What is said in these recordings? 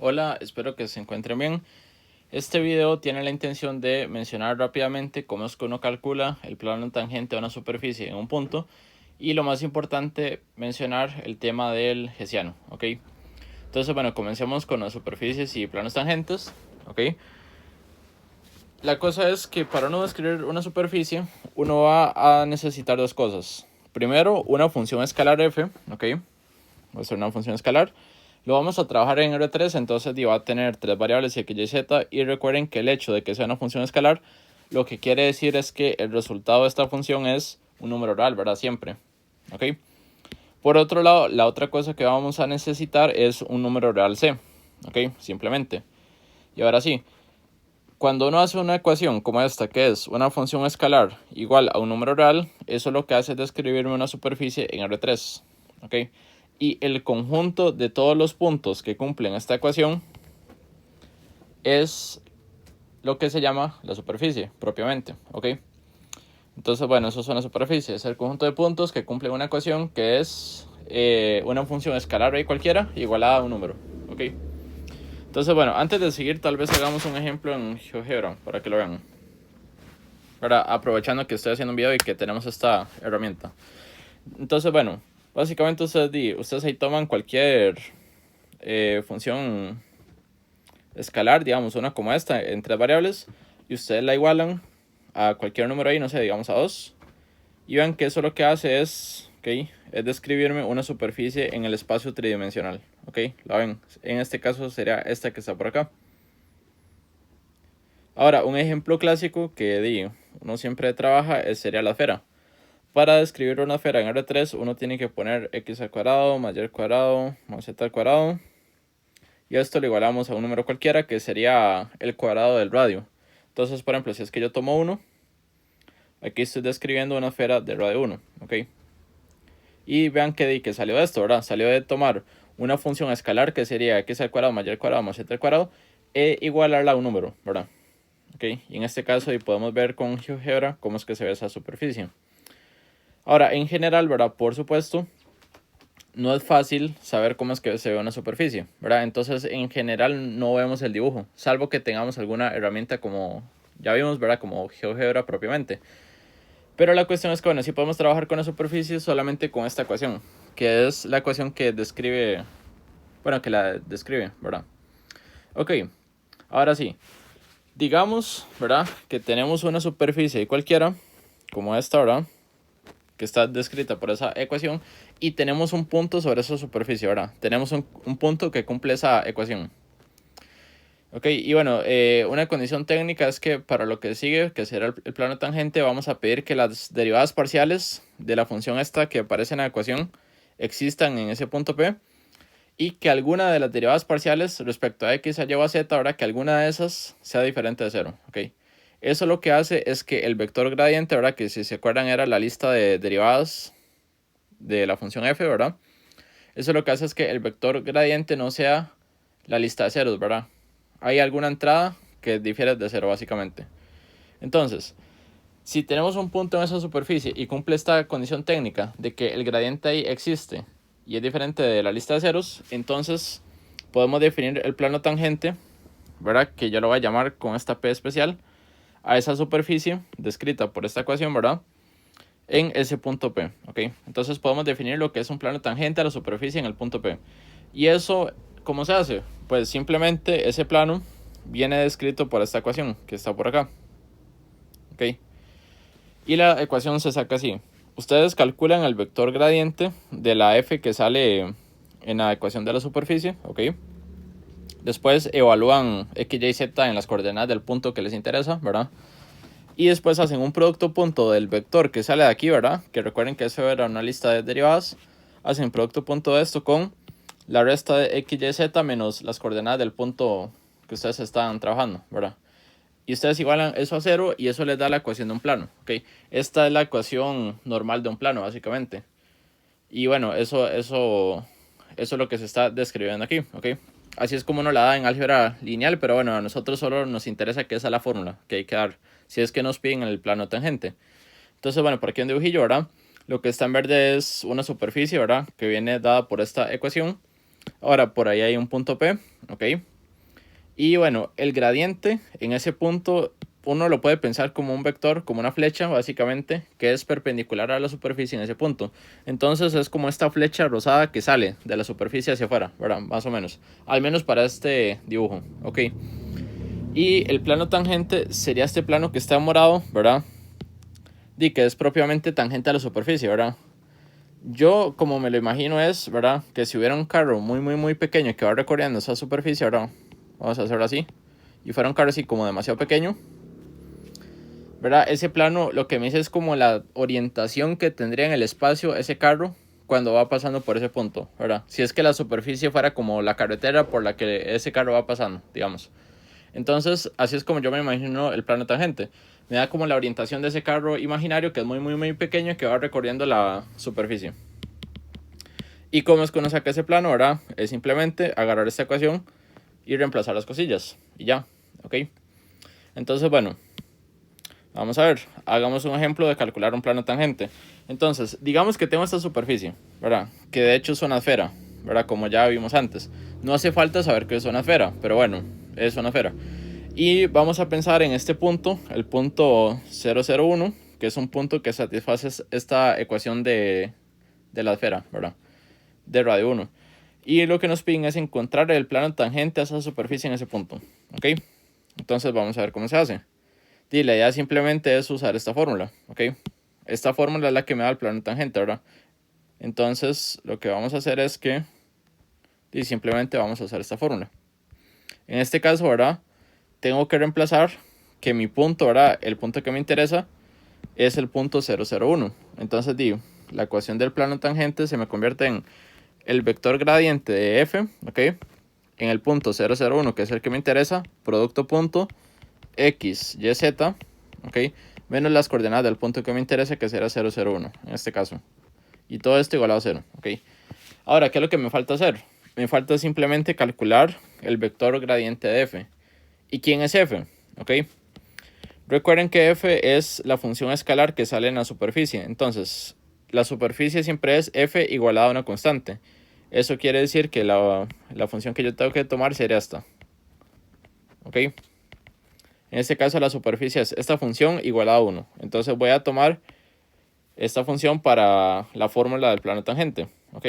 Hola, espero que se encuentren bien. Este video tiene la intención de mencionar rápidamente cómo es que uno calcula el plano tangente a una superficie en un punto y lo más importante, mencionar el tema del hessiano, ¿ok? Entonces, bueno, comencemos con las superficies y planos tangentes, ¿ok? La cosa es que para uno describir una superficie, uno va a necesitar dos cosas. Primero, una función escalar f, ¿ok? Va a ser una función escalar. Lo vamos a trabajar en R3, entonces va a tener tres variables x, y, z. Y recuerden que el hecho de que sea una función escalar, lo que quiere decir es que el resultado de esta función es un número real, ¿verdad? Siempre. ¿Ok? Por otro lado, la otra cosa que vamos a necesitar es un número real c. ¿Ok? Simplemente. Y ahora sí, cuando uno hace una ecuación como esta, que es una función escalar igual a un número real, eso lo que hace es describirme una superficie en R3. ¿Ok? Y el conjunto de todos los puntos que cumplen esta ecuación es lo que se llama la superficie propiamente, ¿ok? Entonces, bueno, eso es una superficie, es el conjunto de puntos que cumplen una ecuación que es una función escalar y cualquiera igualada a un número, ¿ok? Entonces, bueno, antes de seguir, tal vez hagamos un ejemplo en GeoGebra para que lo vean. Ahora, aprovechando que estoy haciendo un video y que tenemos esta herramienta. Entonces, bueno, básicamente ustedes ahí toman cualquier función escalar, digamos, una como esta, en tres variables, y ustedes la igualan a cualquier número ahí, no sé, digamos a 2, y vean que eso lo que hace es, es describirme una superficie en el espacio tridimensional, ok, la ven, en este caso sería esta que está por acá. Ahora, un ejemplo clásico que uno siempre trabaja sería la esfera. Para describir una esfera en R3, uno tiene que poner x al cuadrado más y al cuadrado más z al cuadrado. Y esto lo igualamos a un número cualquiera, que sería el cuadrado del radio. Entonces, por ejemplo, si es que yo tomo 1, aquí estoy describiendo una esfera de radio 1, ¿ok? Y vean que salió de esto, ¿verdad? Salió de tomar una función escalar, que sería x al cuadrado más y al cuadrado más z al cuadrado, e igualarla a un número, ¿verdad? ¿Ok? Y en este caso, y podemos ver con GeoGebra cómo es que se ve esa superficie. Ahora, en general, ¿verdad? Por supuesto, no es fácil saber cómo es que se ve una superficie, ¿verdad? Entonces, en general no vemos el dibujo, salvo que tengamos alguna herramienta como, ya vimos, ¿verdad? Como GeoGebra propiamente. Pero la cuestión es que, bueno, sí podemos trabajar con la superficie solamente con esta ecuación, que es la ecuación que describe, bueno, que la describe, ¿verdad? Ok, ahora sí, digamos, ¿verdad? Que tenemos una superficie cualquiera, como esta, ¿verdad? Que está descrita por esa ecuación, y tenemos un punto sobre esa superficie, ¿verdad? Tenemos un punto que cumple esa ecuación. Ok, y bueno, una condición técnica es que para lo que sigue, que será el plano tangente, vamos a pedir que las derivadas parciales de la función esta que aparece en la ecuación existan en ese punto P, y que alguna de las derivadas parciales respecto a x, a y o a z, ahora que alguna de esas sea diferente de 0, ¿ok? Eso lo que hace es que el vector gradiente, ¿verdad? Que si se acuerdan era la lista de derivadas de la función f, ¿verdad? Eso lo que hace es que el vector gradiente no sea la lista de ceros, ¿verdad? Hay alguna entrada que difiere de 0 básicamente. Entonces, si tenemos un punto en esa superficie y cumple esta condición técnica de que el gradiente ahí existe y es diferente de la lista de ceros, entonces podemos definir el plano tangente, ¿verdad? Que yo lo voy a llamar con esta P especial a esa superficie descrita por esta ecuación, ¿verdad? En ese punto P, ¿ok? Entonces podemos definir lo que es un plano tangente a la superficie en el punto P. ¿Y eso cómo se hace? Pues simplemente ese plano viene descrito por esta ecuación que está por acá, ¿ok? Y la ecuación se saca así. Ustedes calculan el vector gradiente de la f que sale en la ecuación de la superficie, ¿ok? Después evalúan x, y, z en las coordenadas del punto que les interesa, ¿verdad? Y después hacen un producto punto del vector que sale de aquí, ¿verdad? Que recuerden que eso era una lista de derivadas. Hacen producto punto de esto con la resta de x, y, z menos las coordenadas del punto que ustedes están trabajando, ¿verdad? Y ustedes igualan eso a 0 y eso les da la ecuación de un plano, ¿ok? Esta es la ecuación normal de un plano, básicamente. Y bueno, eso es lo que se está describiendo aquí, ¿ok? Así es como uno la da en álgebra lineal, pero bueno, a nosotros solo nos interesa que esa es la fórmula que hay que dar, si es que nos piden el plano tangente. Entonces, bueno, por aquí un dibujillo, ¿verdad? Lo que está en verde es una superficie, ¿verdad? Que viene dada por esta ecuación. Ahora, por ahí hay un punto P, ¿ok? Y bueno, el gradiente en ese punto uno lo puede pensar como un vector, como una flecha básicamente, que es perpendicular a la superficie en ese punto. Entonces es como esta flecha rosada que sale de la superficie hacia afuera, ¿verdad? Más o menos. Al menos para este dibujo, ¿ok? Y el plano tangente sería este plano que está morado, ¿verdad? Y que es propiamente tangente a la superficie, ¿verdad? Yo, como me lo imagino es, ¿verdad? Que si hubiera un carro muy pequeño que va recorriendo esa superficie, ¿verdad? Vamos a hacerlo así. Y fuera un carro así como demasiado pequeño, ¿verdad? Ese plano lo que me dice es como la orientación que tendría en el espacio ese carro cuando va pasando por ese punto, ¿verdad? Si es que la superficie fuera como la carretera por la que ese carro va pasando, digamos. Entonces, así es como yo me imagino el plano tangente. Me da como la orientación de ese carro imaginario que es muy pequeño que va recorriendo la superficie. ¿Y cómo es que uno saca ese plano? Ahora es simplemente agarrar esta ecuación y reemplazar las cosillas. Y ya, ¿ok? Entonces, bueno, vamos a ver. Hagamos un ejemplo de calcular un plano tangente. Entonces, digamos que tengo esta superficie, ¿verdad? Que de hecho es una esfera, ¿verdad? Como ya vimos antes. No hace falta saber qué es una esfera, pero bueno, es una esfera. Y vamos a pensar en este punto, el punto 001, que es un punto que satisface esta ecuación de la esfera, ¿verdad? De radio 1. Y lo que nos piden es encontrar el plano tangente a esa superficie en ese punto, ¿ok? Entonces vamos a ver cómo se hace. Y la idea simplemente es usar esta fórmula, ¿ok? Esta fórmula es la que me da el plano tangente, ¿verdad? Entonces lo que vamos a hacer es que y simplemente vamos a usar esta fórmula. En este caso, ¿verdad? Tengo que reemplazar que mi punto, ¿verdad? El punto que me interesa es el punto 001. Entonces digo, la ecuación del plano tangente se me convierte en el vector gradiente de f, ¿ok? En el punto 001, que es el que me interesa, producto punto x, y, z, ¿ok? Menos las coordenadas del punto que me interesa, que será 001, en este caso. Y todo esto igualado a 0, ¿ok? Ahora, ¿qué es lo que me falta hacer? Me falta simplemente calcular el vector gradiente de f. ¿Y quién es f? ¿Ok? Recuerden que f es la función escalar que sale en la superficie. Entonces, la superficie siempre es f igualada a una constante. Eso quiere decir que la función que yo tengo que tomar sería esta. ¿Ok? En este caso la superficie es esta función igualada a 1. Entonces voy a tomar esta función para la fórmula del plano tangente. ¿Ok?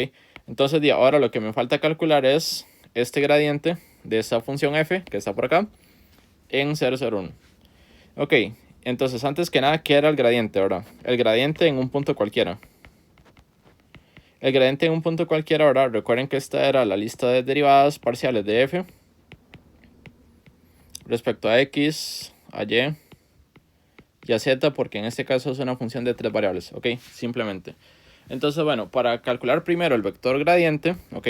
Entonces ahora lo que me falta calcular es este gradiente de esta función f que está por acá en 001. Ok, entonces antes que nada, ¿qué era el gradiente ahora? El gradiente en un punto cualquiera. El gradiente en un punto cualquiera ahora, recuerden que esta era la lista de derivadas parciales de f respecto a x, a y y a z, porque en este caso es una función de tres variables, ok, simplemente. Entonces, bueno, para calcular primero el vector gradiente, ok,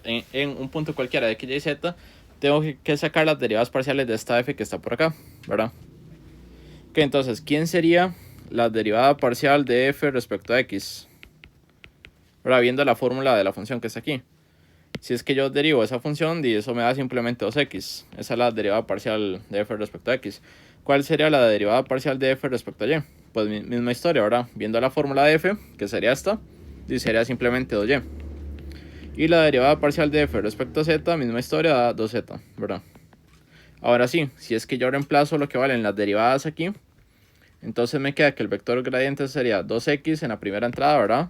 en un punto cualquiera de x, y, z, tengo que sacar las derivadas parciales de esta f que está por acá, ¿verdad? Ok, entonces, ¿quién sería la derivada parcial de f respecto a x? Ahora, viendo la fórmula de la función que está aquí. Si es que yo derivo esa función, y eso me da simplemente 2x. Esa es la derivada parcial de f respecto a x. ¿Cuál sería la derivada parcial de f respecto a y? Pues misma historia, ¿verdad? Viendo la fórmula de f, que sería esta, y sería simplemente 2y. Y la derivada parcial de f respecto a z, misma historia, da 2z, ¿verdad? Ahora sí, si es que yo reemplazo lo que valen las derivadas aquí, entonces me queda que el vector gradiente sería 2x en la primera entrada, ¿verdad?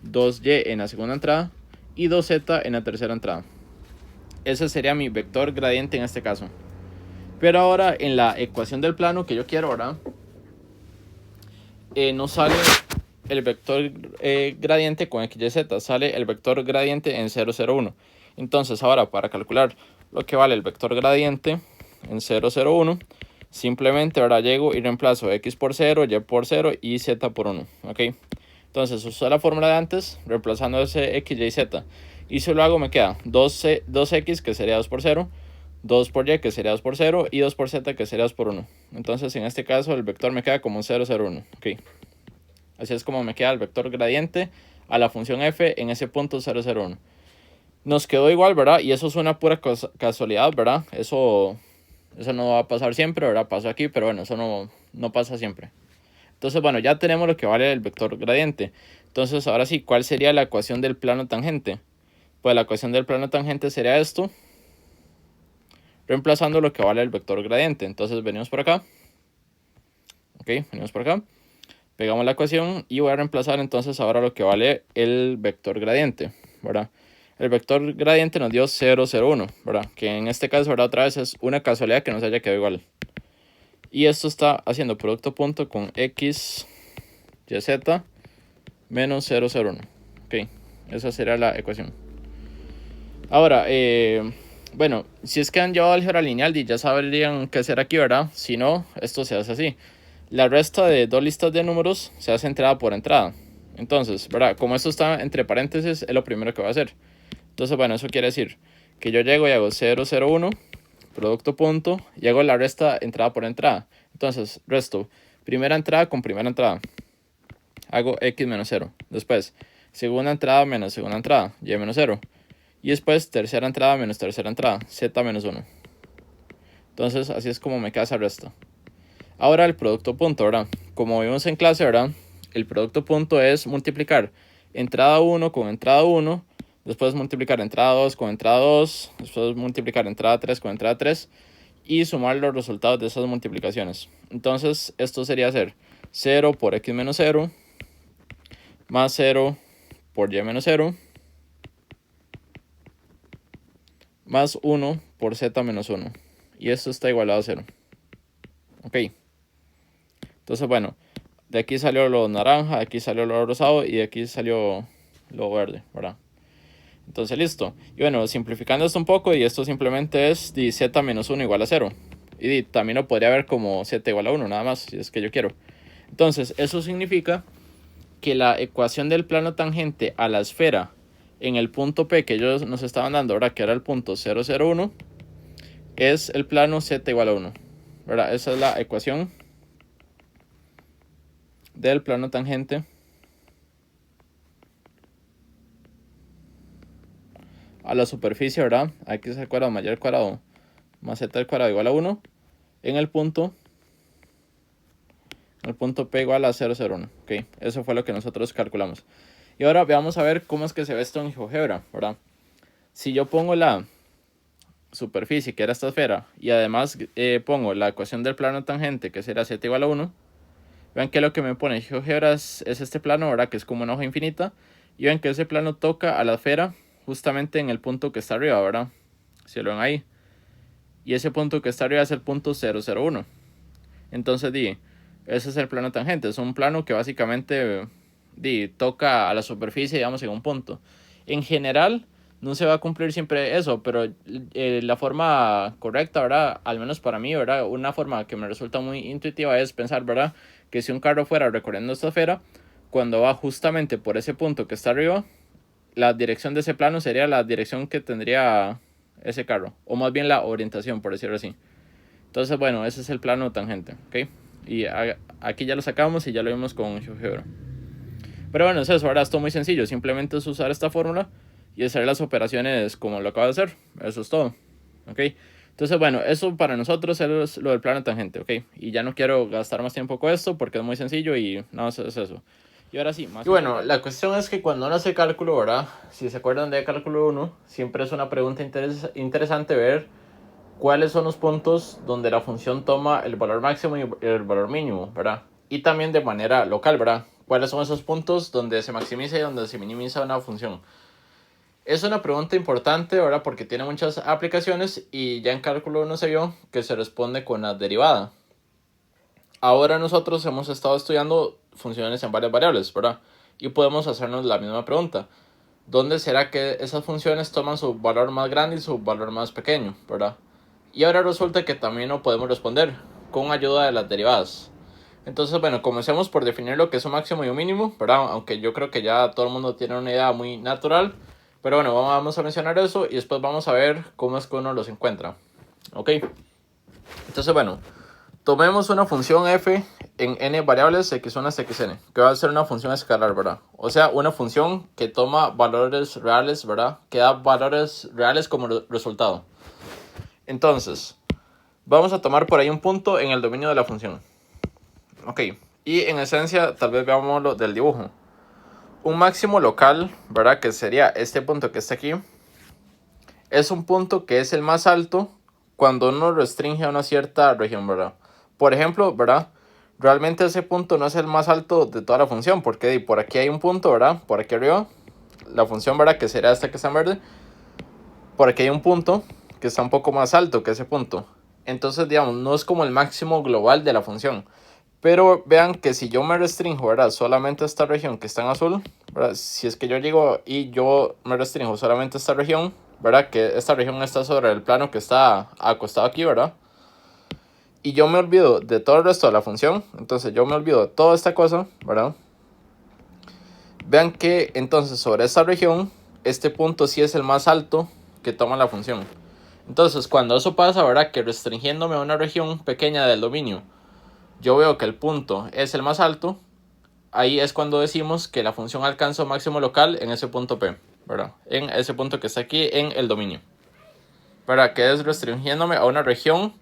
2y en la segunda entrada y 2z en la tercera entrada. Ese sería mi vector gradiente en este caso. Pero ahora en la ecuación del plano que yo quiero, ¿verdad? No sale el vector gradiente con x, y, z, sale el vector gradiente en 001. Entonces ahora para calcular lo que vale el vector gradiente en 001, simplemente ahora llego y reemplazo x por 0, y por 0 y z por 1, ¿ok? Entonces uso la fórmula de antes, reemplazando ese x, y, z. Y si lo hago me queda 2x que sería 2 por 0, 2 por y que sería 2 por 0 y 2 por z que sería 2 por 1. Entonces en este caso el vector me queda como 001. ¿Ok? Así es como me queda el vector gradiente a la función f en ese punto 001. Nos quedó igual, ¿verdad? Y eso es una pura casualidad, ¿verdad? Eso no va a pasar siempre, ¿verdad? Pasó aquí, pero bueno, eso no pasa siempre. Entonces, bueno, ya tenemos lo que vale el vector gradiente. Entonces, ahora sí, ¿cuál sería la ecuación del plano tangente? Pues la ecuación del plano tangente sería esto. reemplazando lo que vale el vector gradiente. Entonces venimos por acá. Ok, venimos por acá. Pegamos la ecuación y voy a reemplazar entonces ahora lo que vale el vector gradiente, ¿verdad? El vector gradiente nos dio 0, 0, 1, ¿verdad? Que en este caso, ¿verdad? Otra vez es una casualidad que nos haya quedado igual. Y esto está haciendo producto punto con x, y, z, menos 0, 0, 1. Ok, esa será la ecuación. Ahora, bueno, si es que han llevado álgebra lineal y ya sabrían qué hacer aquí, ¿verdad? Si no, esto se hace así. La resta de dos listas de números se hace entrada por entrada. Entonces, ¿verdad? Como esto está entre paréntesis, es lo primero que voy a hacer. Entonces, bueno, eso quiere decir que yo llego y hago 0, 0, 1, producto punto, y hago la resta entrada por entrada. Entonces, resto primera entrada con primera entrada. Hago x menos 0. Después, segunda entrada menos segunda entrada, y menos 0. Y después, tercera entrada menos tercera entrada, z menos 1. Entonces, así es como me queda esa resta. Ahora el producto punto, ¿verdad? Como vimos en clase, ¿verdad? El producto punto es multiplicar entrada 1 con entrada 1, después multiplicar entrada 2 con entrada 2, después multiplicar entrada 3 con entrada 3 y sumar los resultados de esas multiplicaciones. Entonces, esto sería hacer 0 por x menos 0, más 0 por y menos 0, más 1 por z menos 1. Y esto está igualado a 0. Ok. Entonces, bueno, de aquí salió lo naranja, de aquí salió lo rosado y de aquí salió lo verde, ¿verdad? Entonces, listo. Y bueno, simplificando esto un poco, y esto simplemente es z menos 1 igual a 0. Y también lo podría ver como z igual a 1, nada más, si es que yo quiero. Entonces, eso significa que la ecuación del plano tangente a la esfera en el punto P que ellos nos estaban dando, ahora que era el punto 0, 0, 1, es el plano z igual a 1, ¿verdad? Esa es la ecuación del plano tangente a la superficie, ¿verdad? X al cuadrado mayor al cuadrado más z al cuadrado igual a 1 en el punto P igual a 0, 0, 1. Ok, eso fue lo que nosotros calculamos. Y ahora veamos a ver cómo es que se ve esto en GeoGebra, ¿verdad? Si yo pongo la superficie, que era esta esfera, y además pongo la ecuación del plano tangente, que será z igual a 1, vean que lo que me pone GeoGebra es este plano, ¿verdad? Que es como una hoja infinita. Y ven que ese plano toca a la esfera justamente en el punto que está arriba, ¿verdad? Si lo ven ahí. Y ese punto que está arriba es el punto 0, 0, 1. Entonces, ese es el plano tangente. Es un plano que básicamente toca a la superficie, digamos, en un punto. En general, no se va a cumplir siempre eso, pero la forma correcta, ¿verdad? Al menos para mí, ¿verdad? Una forma que me resulta muy intuitiva es pensar, ¿verdad? Que si un carro fuera recorriendo esta esfera, cuando va justamente por ese punto que está arriba, la dirección de ese plano sería la dirección que tendría ese carro, o más bien la orientación, por decirlo así. Entonces, bueno, ese es el plano tangente, ¿ok? Y aquí ya lo sacamos y ya lo vimos con GeoGebra. Pero bueno, es eso, ahora es todo muy sencillo, simplemente es usar esta fórmula y hacer las operaciones como lo acabo de hacer, eso es todo, ¿ok? Entonces, bueno, eso para nosotros es lo del plano tangente, ¿ok? Y ya no quiero gastar más tiempo con esto porque es muy sencillo y nada, es eso. Y ahora sí, más. Y bueno, la cuestión es que cuando uno hace cálculo, ¿verdad? Si se acuerdan de cálculo 1, siempre es una pregunta interesante ver cuáles son los puntos donde la función toma el valor máximo y el valor mínimo, ¿verdad? Y también de manera local, ¿verdad? ¿Cuáles son esos puntos donde se maximiza y donde se minimiza una función? Es una pregunta importante, ¿verdad? Porque tiene muchas aplicaciones y ya en cálculo 1 se vio que se responde con la derivada. Ahora nosotros hemos estado estudiando funciones en varias variables, ¿verdad? Y podemos hacernos la misma pregunta. ¿Dónde será que esas funciones toman su valor más grande y su valor más pequeño, ¿verdad? Y ahora resulta que también lo podemos responder con ayuda de las derivadas. Entonces, bueno, comencemos por definir lo que es un máximo y un mínimo, ¿verdad? Aunque yo creo que ya todo el mundo tiene una idea muy natural. Pero bueno, vamos a mencionar eso y después vamos a ver cómo es que uno los encuentra. ¿Ok? Entonces, bueno, tomemos una función f en n variables x1 hasta xn, que va a ser una función escalar, ¿verdad? O sea, una función que toma valores reales, ¿verdad? Que da valores reales como resultado. Entonces, vamos a tomar por ahí un punto en el dominio de la función. Ok, y en esencia, tal vez veamos lo del dibujo. Un máximo local, ¿verdad? Que sería este punto que está aquí. Es un punto que es el más alto cuando uno restringe a una cierta región, ¿verdad? Por ejemplo, ¿verdad? Realmente ese punto no es el más alto de toda la función, porque por aquí hay un punto, ¿verdad? Por aquí arriba, la función, ¿verdad? Que será esta que está en verde. Por aquí hay un punto que está un poco más alto que ese punto. Entonces, digamos, no es como el máximo global de la función. Pero vean que si yo me restringo, ¿verdad? Solamente a esta región que está en azul, ¿verdad? Si es que yo llego y yo me restringo solamente a esta región, ¿verdad? Que esta región está sobre el plano que está acostado aquí, ¿verdad? Y yo me olvido de todo el resto de la función. Entonces yo me olvido de toda esta cosa, ¿verdad? Vean que entonces sobre esta región, este punto sí es el más alto que toma la función. Entonces cuando eso pasa, ¿verdad? Que restringiéndome a una región pequeña del dominio, yo veo que el punto es el más alto, ahí es cuando decimos que la función alcanza un máximo local en ese punto P, ¿verdad? En ese punto que está aquí en el dominio, ¿verdad? Que es restringiéndome a una región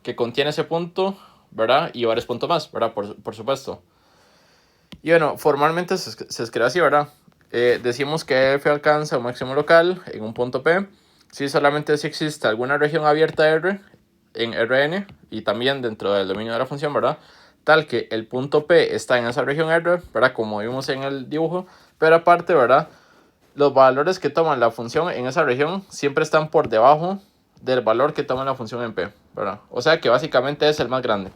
que contiene ese punto, ¿verdad? Y varios puntos más, ¿verdad? Por supuesto. Y bueno, formalmente se escribe así, ¿verdad? Decimos que f alcanza un máximo local en un punto P si solamente si existe alguna región abierta R en Rn y también dentro del dominio de la función, ¿verdad? Tal que el punto P está en esa región R, ¿verdad? Como vimos en el dibujo, pero aparte, ¿verdad? Los valores que toman la función en esa región siempre están por debajo del valor que toma la función en P, ¿verdad? O sea que básicamente es el más grande.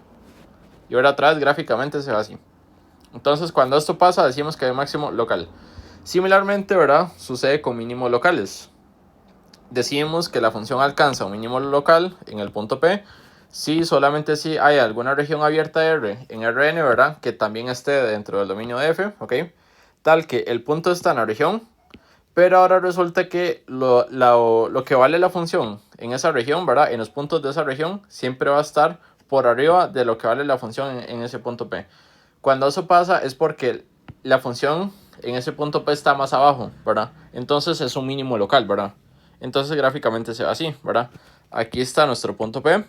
Y ahora atrás gráficamente se ve así. Entonces cuando esto pasa decimos que hay máximo local. Similarmente, ¿verdad? Sucede con mínimos locales. Decimos que la función alcanza un mínimo local en el punto P si solamente si hay alguna región abierta R en Rn, ¿verdad? Que también esté dentro del dominio de F, ¿ok? Tal que el punto está en la región, pero ahora resulta que lo que vale la función en esa región, ¿verdad? En los puntos de esa región siempre va a estar por arriba de lo que vale la función en ese punto P. Cuando eso pasa es porque la función en ese punto P está más abajo, ¿verdad? Entonces es un mínimo local, ¿verdad? Entonces gráficamente se ve así, ¿verdad? Aquí está nuestro punto P.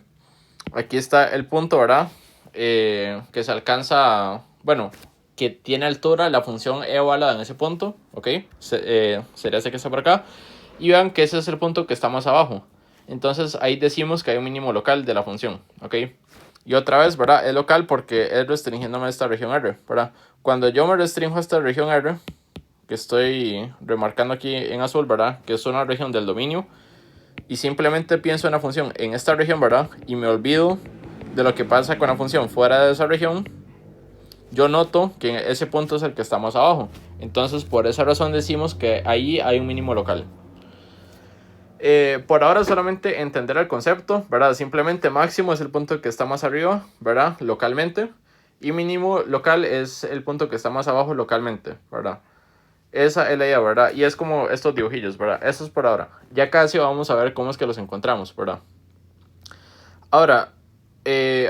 Aquí está el punto, ¿verdad? Que se alcanza, bueno, que tiene altura la función e ovalada en ese punto, ¿ok? Sería ese que está por acá. Y vean que ese es el punto que está más abajo. Entonces ahí decimos que hay un mínimo local de la función, ¿ok? Y otra vez, ¿verdad? Es local porque es restringiéndome a esta región R, ¿verdad? Cuando yo me restringo a esta región R, que estoy remarcando aquí en azul, ¿verdad? Que es una región del dominio. Y simplemente pienso en la función en esta región, ¿verdad? Y me olvido de lo que pasa con la función fuera de esa región. Yo noto que ese punto es el que está más abajo. Entonces, por esa razón decimos que ahí hay un mínimo local. Por ahora solamente entender el concepto, ¿verdad? Simplemente máximo es el punto que está más arriba, ¿verdad? Localmente. Y mínimo local es el punto que está más abajo localmente, ¿verdad? Esa es la idea, ¿verdad? Y es como estos dibujillos, ¿verdad? Eso es por ahora. Ya casi vamos a ver cómo es que los encontramos, ¿verdad? Ahora,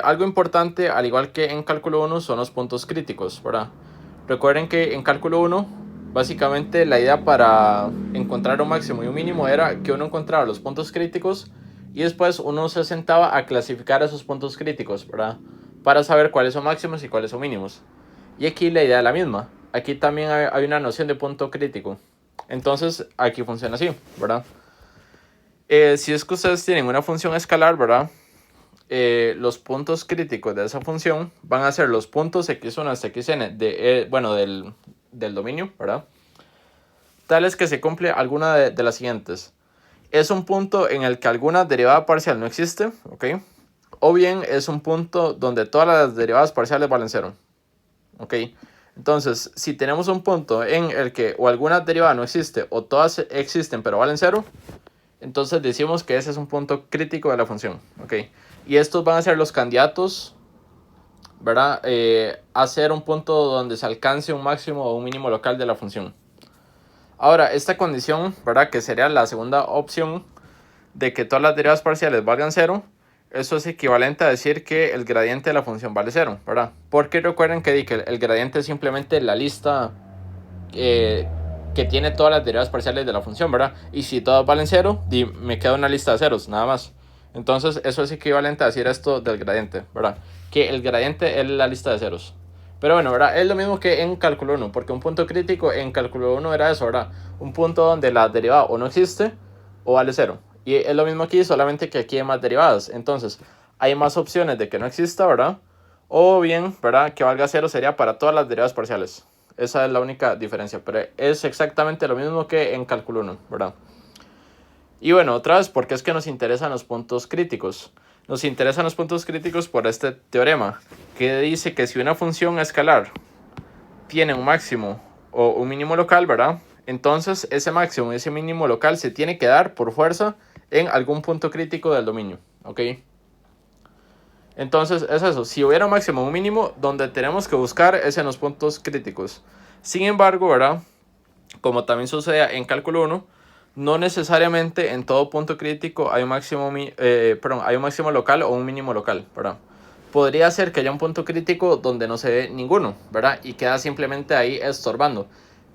algo importante, al igual que en cálculo 1, son los puntos críticos, ¿verdad? Recuerden que en cálculo 1, básicamente la idea para encontrar un máximo y un mínimo era que uno encontraba los puntos críticos y después uno se sentaba a clasificar esos puntos críticos, ¿verdad? Para saber cuáles son máximos y cuáles son mínimos. Y aquí la idea es la misma. Aquí también hay una noción de punto crítico. Entonces, aquí funciona así, ¿verdad? Si es que ustedes tienen una función escalar, ¿verdad? Los puntos críticos de esa función van a ser los puntos x1 hasta xn del dominio, ¿verdad? Tales que se cumple alguna de las siguientes. Es un punto en el que alguna derivada parcial no existe, ¿ok? O bien es un punto donde todas las derivadas parciales valen 0, ¿ok? Entonces, si tenemos un punto en el que o alguna derivada no existe o todas existen pero valen 0, entonces decimos que ese es un punto crítico de la función, ¿ok? Y estos van a ser los candidatos, ¿verdad? A ser un punto donde se alcance un máximo o un mínimo local de la función. Ahora, esta condición, ¿verdad? Que sería la segunda opción de que todas las derivadas parciales valgan 0, eso es equivalente a decir que el gradiente de la función vale 0, ¿verdad? Porque recuerden que el gradiente es simplemente la lista que tiene todas las derivadas parciales de la función, ¿verdad? Y si todas valen 0, me queda una lista de ceros, nada más. Entonces eso es equivalente a decir esto del gradiente, ¿verdad? Que el gradiente es la lista de ceros. Pero bueno, ¿verdad? Es lo mismo que en cálculo 1, porque un punto crítico en cálculo 1 era eso, ¿verdad? Un punto donde la derivada o no existe o vale 0. Y es lo mismo aquí, solamente que aquí hay más derivadas. Entonces, hay más opciones de que no exista, ¿verdad? O bien, ¿verdad? Que valga 0 sería para todas las derivadas parciales. Esa es la única diferencia, pero es exactamente lo mismo que en cálculo 1, ¿verdad? Y bueno, otra vez, ¿por qué es que nos interesan los puntos críticos? Nos interesan los puntos críticos por este teorema, que dice que si una función escalar tiene un máximo o un mínimo local, ¿verdad? Entonces ese máximo y ese mínimo local se tiene que dar por fuerza en algún punto crítico del dominio, ¿ok? Entonces es eso, si hubiera un máximo o un mínimo, donde tenemos que buscar es en los puntos críticos. Sin embargo, ¿verdad? Como también sucede en cálculo 1, no necesariamente en todo punto crítico hay un máximo, hay un máximo local o un mínimo local, ¿verdad? Podría ser que haya un punto crítico donde no se ve ninguno, ¿verdad? Y queda simplemente ahí estorbando.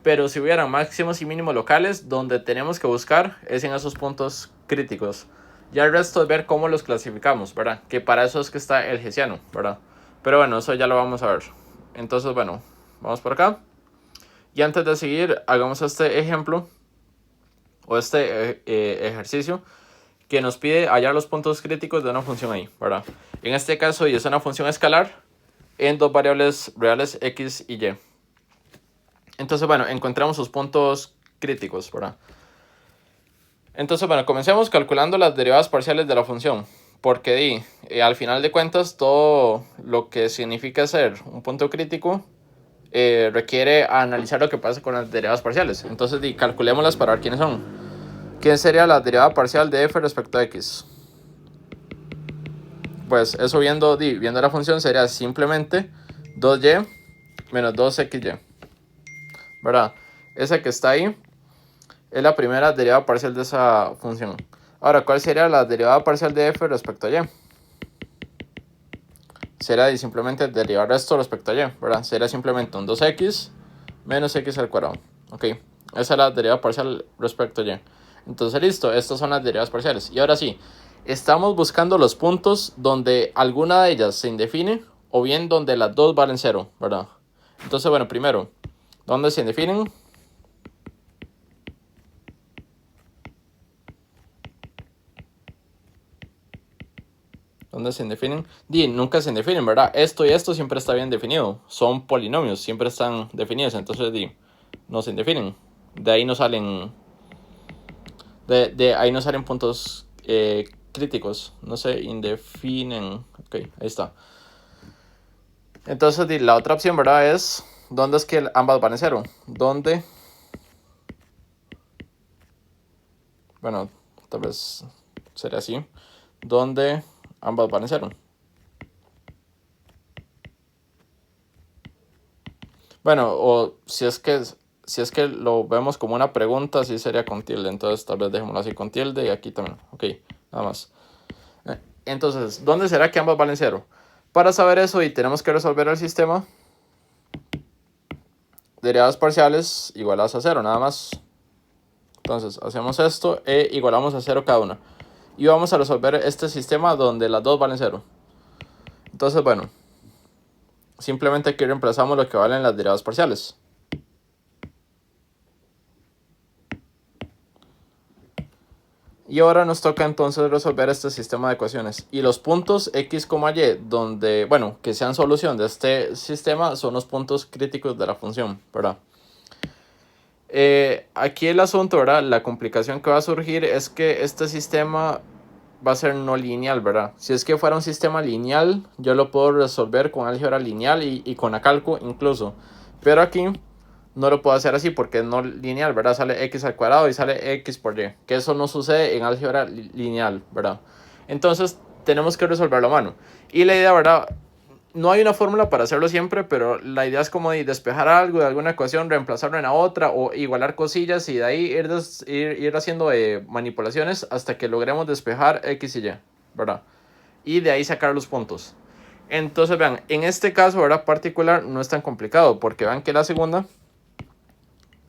Pero si hubiera máximos y mínimos locales, donde tenemos que buscar es en esos puntos críticos. Ya el resto es ver cómo los clasificamos, ¿verdad? Que para eso es que está el hessiano, ¿verdad? Pero bueno, eso ya lo vamos a ver. Entonces, bueno, vamos por acá. Y antes de seguir, hagamos este ejemplo o este ejercicio que nos pide hallar los puntos críticos de una función ahí, ¿verdad? En este caso, y es una función escalar en dos variables reales x y y. Entonces, bueno, encontramos sus puntos críticos, ¿verdad? Entonces, bueno, comencemos calculando las derivadas parciales de la función. Porque al final de cuentas, todo lo que significa ser un punto crítico requiere analizar lo que pasa con las derivadas parciales. Entonces, calculémoslas para ver quiénes son. ¿Quién sería la derivada parcial de f respecto a x? Pues eso viendo la función sería simplemente 2y menos 2xy, ¿verdad? Esa que está ahí es la primera derivada parcial de esa función. Ahora, ¿cuál sería la derivada parcial de f respecto a y? Sería simplemente derivar esto respecto a y, ¿verdad? Sería simplemente un 2x menos x al cuadrado. Ok, esa es la derivada parcial respecto a y. Entonces, listo, estas son las derivadas parciales. Y ahora sí, estamos buscando los puntos donde alguna de ellas se indefine o bien donde las dos valen 0, ¿verdad? Entonces, bueno, primero, ¿dónde se indefinen? ¿Dónde se indefinen? Nunca se indefinen, ¿verdad? Esto y esto siempre está bien definido. Son polinomios, siempre están definidos. Entonces, no se indefinen. De ahí no salen... De ahí no salen puntos críticos. No se indefinen. Ok, ahí está. Entonces, la otra opción, ¿verdad? Es... ¿Dónde es que ambas valen 0? ¿Dónde? Bueno, tal vez sería así. ¿Dónde ambas valen 0? Bueno, o si es que lo vemos como una pregunta, sí sería con tilde. Entonces tal vez dejémoslo así con tilde y aquí también. Ok, nada más. Entonces, ¿dónde será que ambas valen 0? Para saber eso y tenemos que resolver el sistema, derivadas parciales igualadas a 0, nada más. Entonces, hacemos esto e igualamos a 0 cada una. Y vamos a resolver este sistema donde las dos valen 0. Entonces, bueno, simplemente aquí reemplazamos lo que valen las derivadas parciales. Y ahora nos toca entonces resolver este sistema de ecuaciones. Y los puntos x, y, donde, bueno, que sean solución de este sistema, son los puntos críticos de la función, ¿verdad? Aquí el asunto, ¿verdad? La complicación que va a surgir es que este sistema va a ser no lineal, ¿verdad? Si es que fuera un sistema lineal, yo lo puedo resolver con álgebra lineal y con acalco incluso. Pero aquí no lo puedo hacer así porque es no lineal, ¿verdad? Sale x al cuadrado y sale x por y. Que eso no sucede en álgebra lineal, ¿verdad? Entonces tenemos que resolverlo a mano. Y la idea, ¿verdad? No hay una fórmula para hacerlo siempre, pero la idea es como de despejar algo de alguna ecuación, reemplazarlo en la otra o igualar cosillas y de ahí ir haciendo manipulaciones hasta que logremos despejar x y y, ¿verdad? Y de ahí sacar los puntos. Entonces vean, en este caso, ¿verdad? Particular no es tan complicado porque vean que la segunda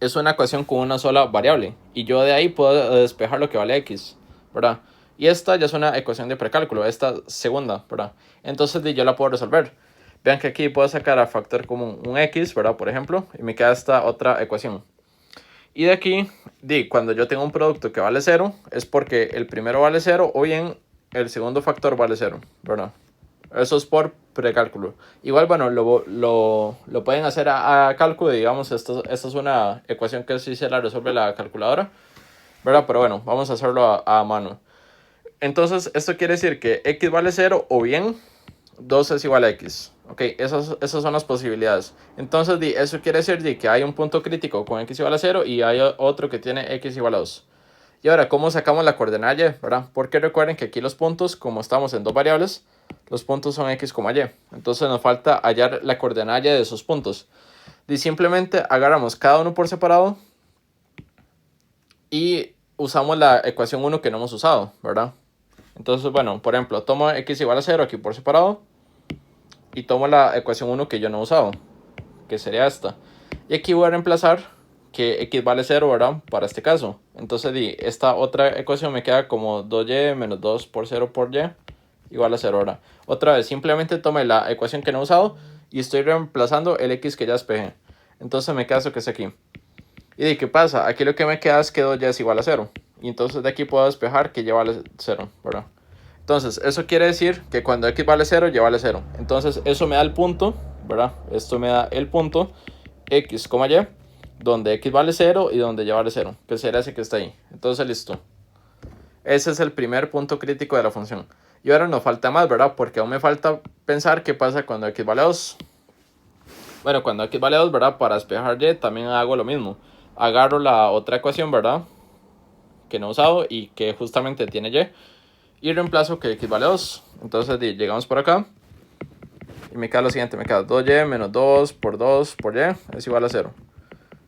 es una ecuación con una sola variable y yo de ahí puedo despejar lo que vale x, ¿verdad? Y esta ya es una ecuación de precálculo, esta segunda, ¿verdad? Entonces yo la puedo resolver. Vean que aquí puedo sacar a factor común un x, ¿verdad? Por ejemplo, y me queda esta otra ecuación. Y de aquí, cuando yo tengo un producto que vale 0, es porque el primero vale 0 o bien el segundo factor vale 0, ¿verdad? Eso es por precálculo. Igual, bueno, lo pueden hacer a cálculo. Digamos, esta es una ecuación que sí se la resuelve la calculadora, ¿verdad? Pero bueno, vamos a hacerlo a mano. Entonces, esto quiere decir que x vale 0 o bien 2 es igual a x. Ok, esas son las posibilidades. Entonces, eso quiere decir que hay un punto crítico con x igual a 0 y hay otro que tiene x igual a 2. Y ahora, ¿cómo sacamos la coordenada y, verdad? Porque recuerden que aquí los puntos, como estamos en dos variables, los puntos son x, y. Entonces nos falta hallar la coordenada y de esos puntos. Y simplemente agarramos cada uno por separado y usamos la ecuación 1 que no hemos usado, ¿verdad? Entonces, bueno, por ejemplo, tomo x igual a 0 aquí por separado y tomo la ecuación 1 que yo no he usado, que sería esta. Y aquí voy a reemplazar que x vale 0, ¿verdad? Para este caso. Entonces, esta otra ecuación me queda como 2y menos 2 por 0 por y igual a 0, ¿verdad? Otra vez, simplemente tomé la ecuación que no he usado y estoy reemplazando el x que ya despejé. Entonces me queda eso que es aquí. ¿Y qué pasa? Aquí lo que me queda es que 2y es igual a 0. Y entonces de aquí puedo despejar que y vale 0, ¿verdad? Entonces, eso quiere decir que cuando x vale 0, y vale 0. Entonces, eso me da el punto, ¿verdad? Esto me da el punto x, y, donde x vale 0 y donde y vale 0, que será ese que está ahí. Entonces, listo. Ese es el primer punto crítico de la función. Y ahora nos falta más, ¿verdad? Porque aún me falta pensar qué pasa cuando x vale 2. Bueno, cuando x vale 2, ¿verdad? Para despejar y también hago lo mismo. Agarro la otra ecuación, ¿verdad? Que no he usado y que justamente tiene y. Y reemplazo que x vale 2. Entonces llegamos por acá. Y me queda lo siguiente. Me queda 2y menos 2 por y es igual a 0.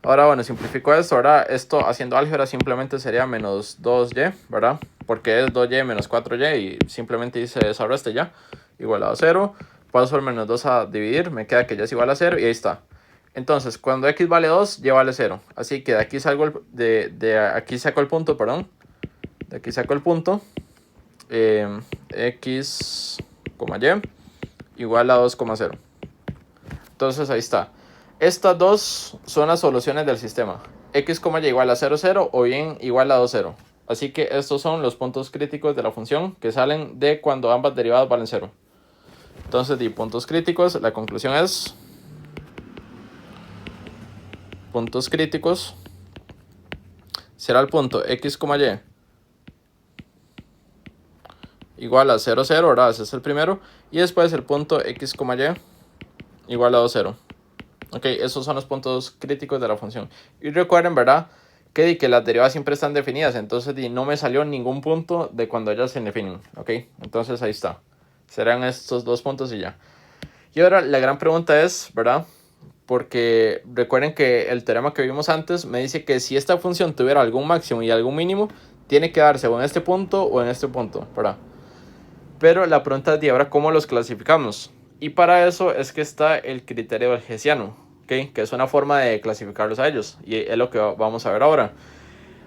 Ahora, bueno, simplifico esto. Ahora, esto haciendo álgebra simplemente sería menos 2y, ¿verdad? Porque es 2y menos 4y y simplemente hice esa resta ya. Igualado a 0. Paso el menos 2 a dividir. Me queda que y es igual a 0 y ahí está. Entonces, cuando x vale 2, y vale 0. Así que de aquí salgo aquí saco el punto, perdón. De aquí saco el punto. X, y igual a 2,0. Entonces ahí está. Estas dos son las soluciones del sistema. X, y igual a 0, 0 o bien igual a 2, 0. Así que estos son los puntos críticos de la función que salen de cuando ambas derivadas valen 0. Entonces, puntos críticos, la conclusión es... Puntos críticos será el punto x, y igual a 0, 0, ¿verdad? Ese es el primero. Y después el punto x, y igual a 2, 0. Ok, esos son los puntos críticos de la función. Y recuerden, ¿verdad? Que las derivadas siempre están definidas. Entonces no me salió ningún punto de cuando ellas se definen. Ok, entonces ahí está. Serán estos dos puntos y ya. Y ahora la gran pregunta es, ¿verdad? Porque recuerden que el teorema que vimos antes me dice que si esta función tuviera algún máximo y algún mínimo, tiene que darse o en este punto o en este punto, ¿verdad? Pero la pregunta es de ahora cómo los clasificamos. Y para eso es que está el criterio del hessiano, ¿okay? Que es una forma de clasificarlos a ellos. Y es lo que vamos a ver ahora.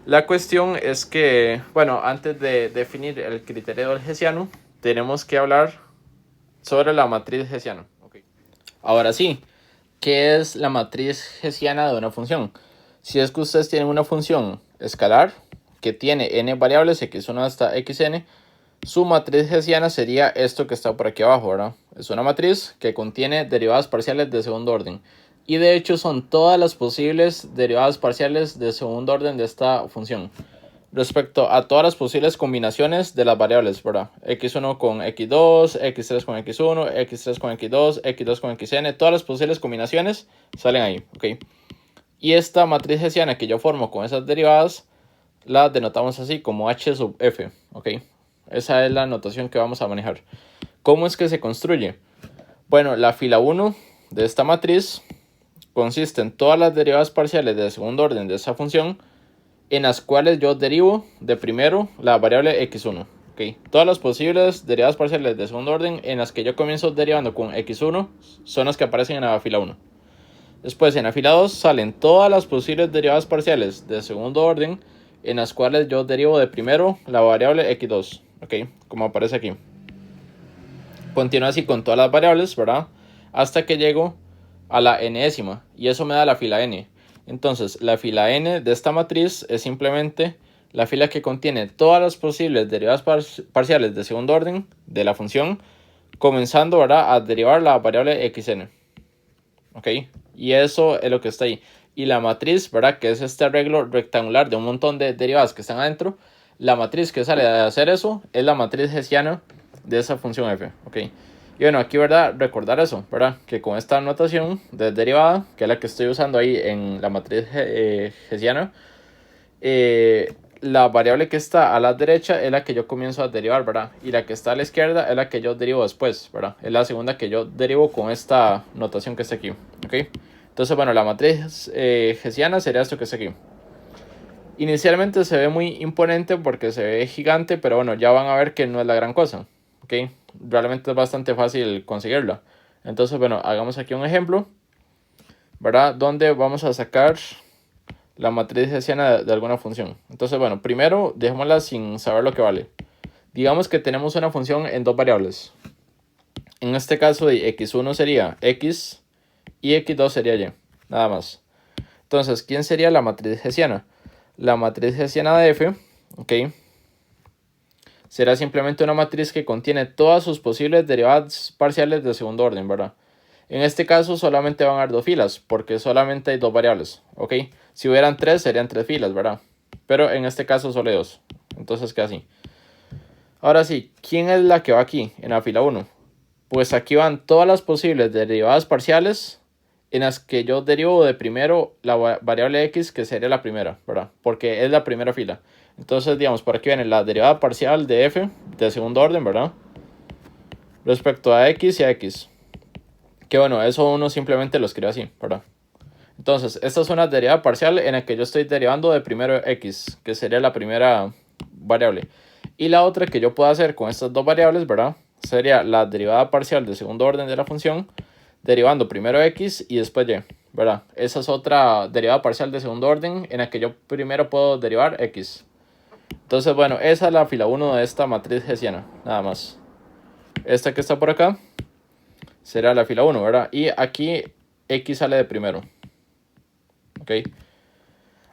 La cuestión es que, bueno, antes de definir el criterio del hessiano, tenemos que hablar sobre la matriz hessiana. Okay. Ahora sí, ¿qué es la matriz hessiana de una función? Si es que ustedes tienen una función escalar que tiene n variables, x1 hasta xn, su matriz hessiana sería esto que está por aquí abajo, ¿verdad? Es una matriz que contiene derivadas parciales de segundo orden. Y de hecho son todas las posibles derivadas parciales de segundo orden de esta función. Respecto a todas las posibles combinaciones de las variables, ¿verdad? x1 con x2, x3 con x1, x3 con x2, x2 con xn. Todas las posibles combinaciones salen ahí, ¿ok? Y esta matriz hessiana que yo formo con esas derivadas la denotamos así como h sub f, ¿ok? Esa es la notación que vamos a manejar. ¿Cómo es que se construye? Bueno, la fila 1 de esta matriz consiste en todas las derivadas parciales de segundo orden de esa función en las cuales yo derivo de primero la variable x1. ¿Okay? Todas las posibles derivadas parciales de segundo orden en las que yo comienzo derivando con x1 son las que aparecen en la fila 1. Después en la fila 2 salen todas las posibles derivadas parciales de segundo orden en las cuales yo derivo de primero la variable x2, ¿ok? Como aparece aquí. Continúo así con todas las variables, ¿verdad? Hasta que llego a la enésima y eso me da la fila n. Entonces, la fila n de esta matriz es simplemente la fila que contiene todas las posibles derivadas parciales de segundo orden de la función, comenzando, ¿verdad?, a derivar la variable xn. ¿Ok? Y eso es lo que está ahí. Y la matriz, ¿verdad?, que es este arreglo rectangular de un montón de derivadas que están adentro, la matriz que sale de hacer eso es la matriz hessiana de esa función f. ¿Ok? Y bueno, aquí, ¿verdad?, recordar eso, ¿verdad?, que con esta notación de derivada, que es la que estoy usando ahí en la matriz hessiana, la variable que está a la derecha es la que yo comienzo a derivar, ¿verdad? Y la que está a la izquierda es la que yo derivo después, ¿verdad? Es la segunda que yo derivo con esta notación que está aquí, ¿ok? Entonces, bueno, la matriz hessiana sería esto que está aquí. Inicialmente se ve muy imponente porque se ve gigante, pero bueno, ya van a ver que no es la gran cosa, ¿ok? Realmente es bastante fácil conseguirla. Entonces, bueno, hagamos aquí un ejemplo, ¿verdad? Donde vamos a sacar la matriz hessiana de alguna función. Entonces, bueno, primero dejémosla sin saber lo que vale. Digamos que tenemos una función en dos variables. En este caso, x1 sería x y x2 sería y. Nada más. Entonces, ¿quién sería la matriz hessiana? La matriz hessiana de f, ¿ok?, será simplemente una matriz que contiene todas sus posibles derivadas parciales de segundo orden, ¿verdad? En este caso solamente van a haber dos filas, porque solamente hay dos variables, ¿ok? Si hubieran tres, serían tres filas, ¿verdad? Pero en este caso solo hay dos. Entonces queda así. Ahora sí, ¿quién es la que va aquí, en la fila 1? Pues aquí van todas las posibles derivadas parciales en las que yo derivo de primero la variable x, que sería la primera, ¿verdad? Porque es la primera fila. Entonces, digamos, por aquí viene la derivada parcial de f de segundo orden, ¿verdad?, respecto a x y a x. Que bueno, eso uno simplemente lo escribe así, ¿verdad? Entonces, esta es una derivada parcial en la que yo estoy derivando de primero x, que sería la primera variable. Y la otra que yo puedo hacer con estas dos variables, ¿verdad?, sería la derivada parcial de segundo orden de la función, derivando primero x y después y, ¿verdad? Esa es otra derivada parcial de segundo orden en la que yo primero puedo derivar x. Entonces, bueno, esa es la fila 1 de esta matriz hessiana, nada más. Esta que está por acá será la fila 1, ¿verdad? Y aquí x sale de primero. ¿Ok?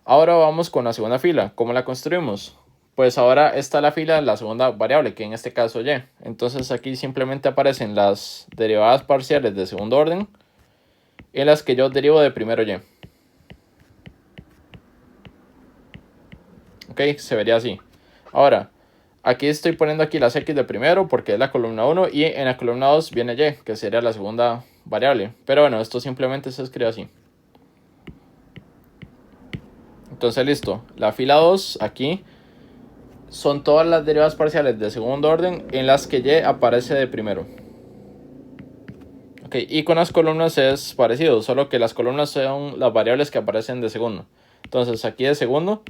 Ahora vamos con la segunda fila. ¿Cómo la construimos? Pues ahora está la fila de la segunda variable, que en este caso y. Entonces aquí simplemente aparecen las derivadas parciales de segundo orden en las que yo derivo de primero y. ¿Ok? Se vería así. Ahora, aquí estoy poniendo aquí las x de primero porque es la columna 1 y en la columna 2 viene y, que sería la segunda variable. Pero bueno, esto simplemente se escribe así. Entonces listo, la fila 2 aquí son todas las derivadas parciales de segundo orden en las que y aparece de primero. Ok, y con las columnas es parecido, solo que las columnas son las variables que aparecen de segundo. Entonces aquí de segundo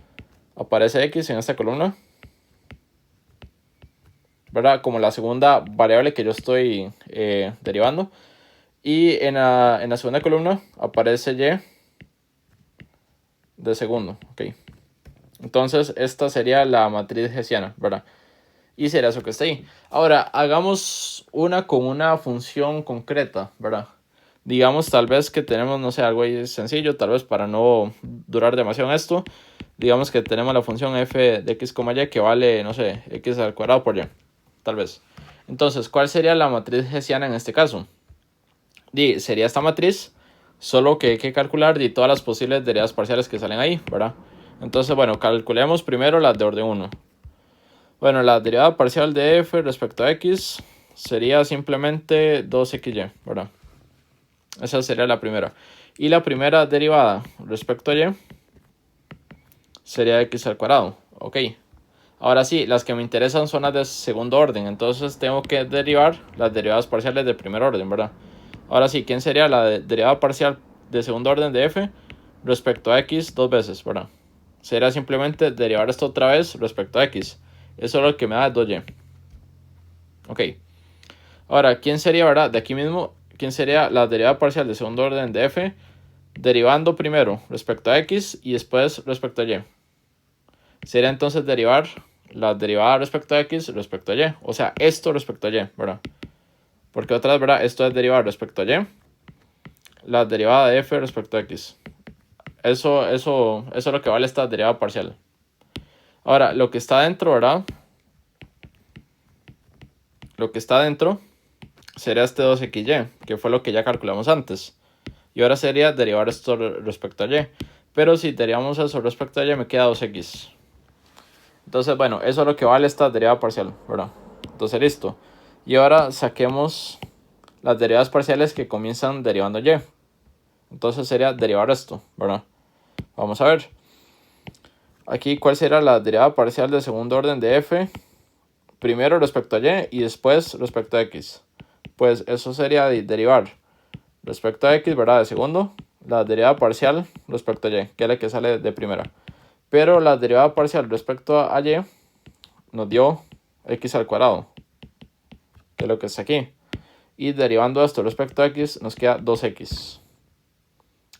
aparece x en esta columna, ¿verdad?, como la segunda variable que yo estoy derivando. Y en la segunda columna aparece y de segundo. Ok, entonces esta sería la matriz hessiana, ¿verdad? Y será eso que está ahí. Ahora, hagamos una con una función concreta, ¿verdad? Digamos, tal vez que tenemos, no sé, algo ahí sencillo, tal vez para no durar demasiado en esto. Digamos que tenemos la función f de x, y que vale, no sé, x al cuadrado por y, tal vez. Entonces, ¿cuál sería la matriz hessiana en este caso? Sería esta matriz, solo que hay que calcular todas las posibles derivadas parciales que salen ahí, ¿verdad? Entonces, bueno, calculemos primero las de orden 1. Bueno, la derivada parcial de f respecto a x sería simplemente 2xy, ¿verdad? Esa sería la primera. Y la primera derivada respecto a y sería x al cuadrado. Ok. Ahora sí, las que me interesan son las de segundo orden. Entonces tengo que derivar las derivadas parciales de primer orden, ¿verdad? Ahora sí, ¿quién sería la derivada parcial de segundo orden de f respecto a x dos veces, ¿verdad? Sería simplemente derivar esto otra vez respecto a x. Eso es lo que me da 2y. Ok. Ahora, ¿quién sería, verdad? De aquí mismo, ¿quién sería la derivada parcial de segundo orden de f? Derivando primero respecto a x y después respecto a y. Sería entonces derivar la derivada respecto a x respecto a y. O sea, esto respecto a y, ¿verdad? Porque otra vez, ¿verdad? Esto es derivar respecto a y. La derivada de f respecto a x. Eso es lo que vale esta derivada parcial. Ahora, lo que está dentro, ¿verdad? Lo que está dentro sería este 2xy, que fue lo que ya calculamos antes. Y ahora sería derivar esto respecto a y. Pero si derivamos eso respecto a y, me queda 2x. Entonces, bueno, eso es lo que vale esta derivada parcial, ¿verdad? Entonces, listo. Y ahora saquemos las derivadas parciales que comienzan derivando y. Entonces sería derivar esto, ¿verdad? Vamos a ver. Aquí, ¿cuál será la derivada parcial de segundo orden de f? Primero respecto a y después respecto a x. Pues eso sería derivar respecto a x, ¿verdad? De segundo. La derivada parcial respecto a y, que es la que sale de primera. Pero la derivada parcial respecto a y nos dio x al cuadrado, que es lo que está aquí. Y derivando esto respecto a x nos queda 2x.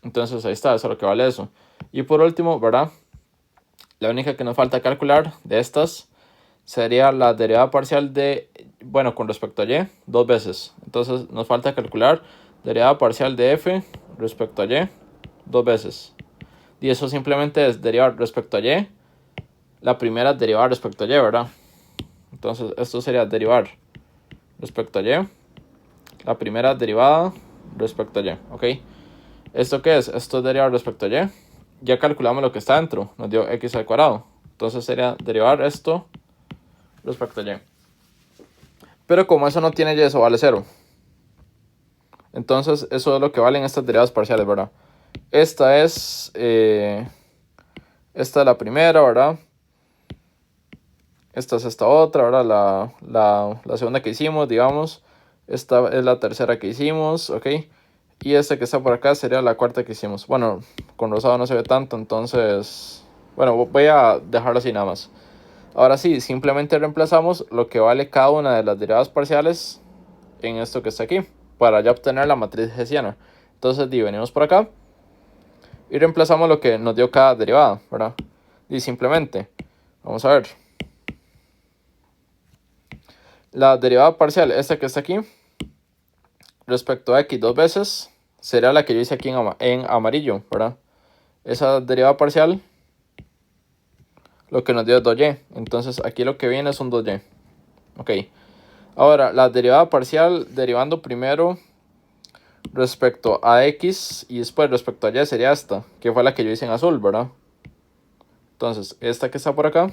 Entonces ahí está, eso es lo que vale eso. Y por último, ¿verdad? La única que nos falta calcular de estas sería la derivada parcial de, bueno, con respecto a y, dos veces. Entonces nos falta calcular derivada parcial de f respecto a y, dos veces. Y eso simplemente es derivar respecto a y, la primera derivada respecto a y, ¿verdad? Entonces esto sería derivar respecto a y, la primera derivada respecto a y, ¿ok? ¿Esto qué es? Esto es derivar respecto a y. Ya calculamos lo que está dentro, nos dio x al cuadrado. Entonces sería derivar esto respecto a y. Pero como eso no tiene y, eso vale 0. Entonces eso es lo que valen estas derivadas parciales, ¿verdad? Esta es la primera, ¿verdad? Esta es esta otra, ¿verdad? La segunda que hicimos, digamos. Esta es la tercera que hicimos, ¿ok? Y esta que está por acá sería la cuarta que hicimos. Bueno, con rosado no se ve tanto, entonces... Bueno, voy a dejarlo así nada más. Ahora sí, simplemente reemplazamos lo que vale cada una de las derivadas parciales en esto que está aquí, para ya obtener la matriz hessiana. Entonces, venimos por acá y reemplazamos lo que nos dio cada derivada, ¿verdad? Y simplemente, vamos a ver. La derivada parcial, esta que está aquí, respecto a x dos veces, será la que yo hice aquí en amarillo, ¿verdad? Esa derivada parcial, lo que nos dio es 2y. Entonces, aquí lo que viene es un 2y. Ok. Ahora, la derivada parcial, derivando primero respecto a x y después respecto a y, sería esta, que fue la que yo hice en azul, ¿verdad? Entonces, esta que está por acá,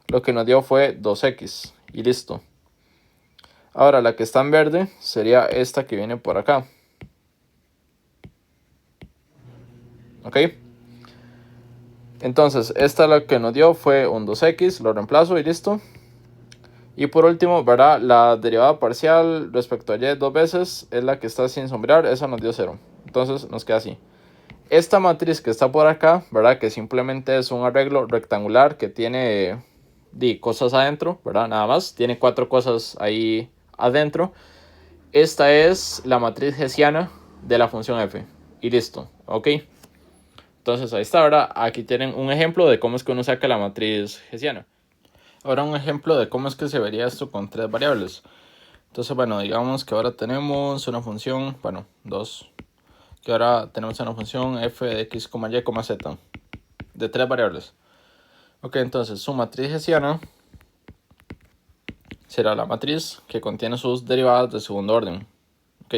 lo que nos dio fue 2x y listo. Ahora, la que está en verde sería esta que viene por acá. ¿Ok? Entonces, esta lo que nos dio fue un 2x, lo reemplazo y listo. Y por último, ¿verdad? La derivada parcial respecto a y dos veces es la que está sin sombrear, esa nos dio 0. Entonces, nos queda así. Esta matriz que está por acá, ¿verdad? Que simplemente es un arreglo rectangular que tiene cosas adentro, ¿verdad? Nada más, tiene 4 cosas ahí adentro. Esta es la matriz hessiana de la función f. Y listo, ¿ok? Entonces ahí está, ¿verdad? Aquí tienen un ejemplo de cómo es que uno saca la matriz hessiana. Ahora un ejemplo de cómo es que se vería esto con 3 variables. Entonces, bueno, digamos que ahora tenemos una función, bueno, 2. Que ahora tenemos una función f de x, y, z. De 3 variables. Ok, entonces su matriz hessiana será la matriz que contiene sus derivadas de segundo orden. Ok,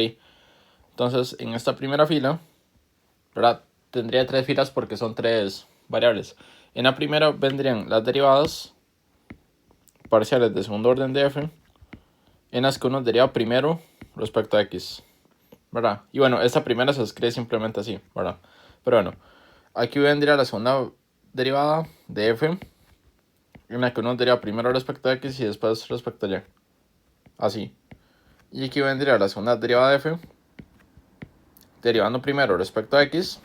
entonces en esta primera fila, ¿verdad? Tendría 3 filas porque son 3 variables. En la primera vendrían las derivadas parciales de segundo orden de f, en las que uno deriva primero respecto a x, ¿verdad? Y bueno, esta primera se escribe simplemente así, ¿verdad? Pero bueno, aquí vendría la segunda derivada de f, en la que uno deriva primero respecto a x y después respecto a y. Así. Y aquí vendría la segunda derivada de f, derivando primero respecto a x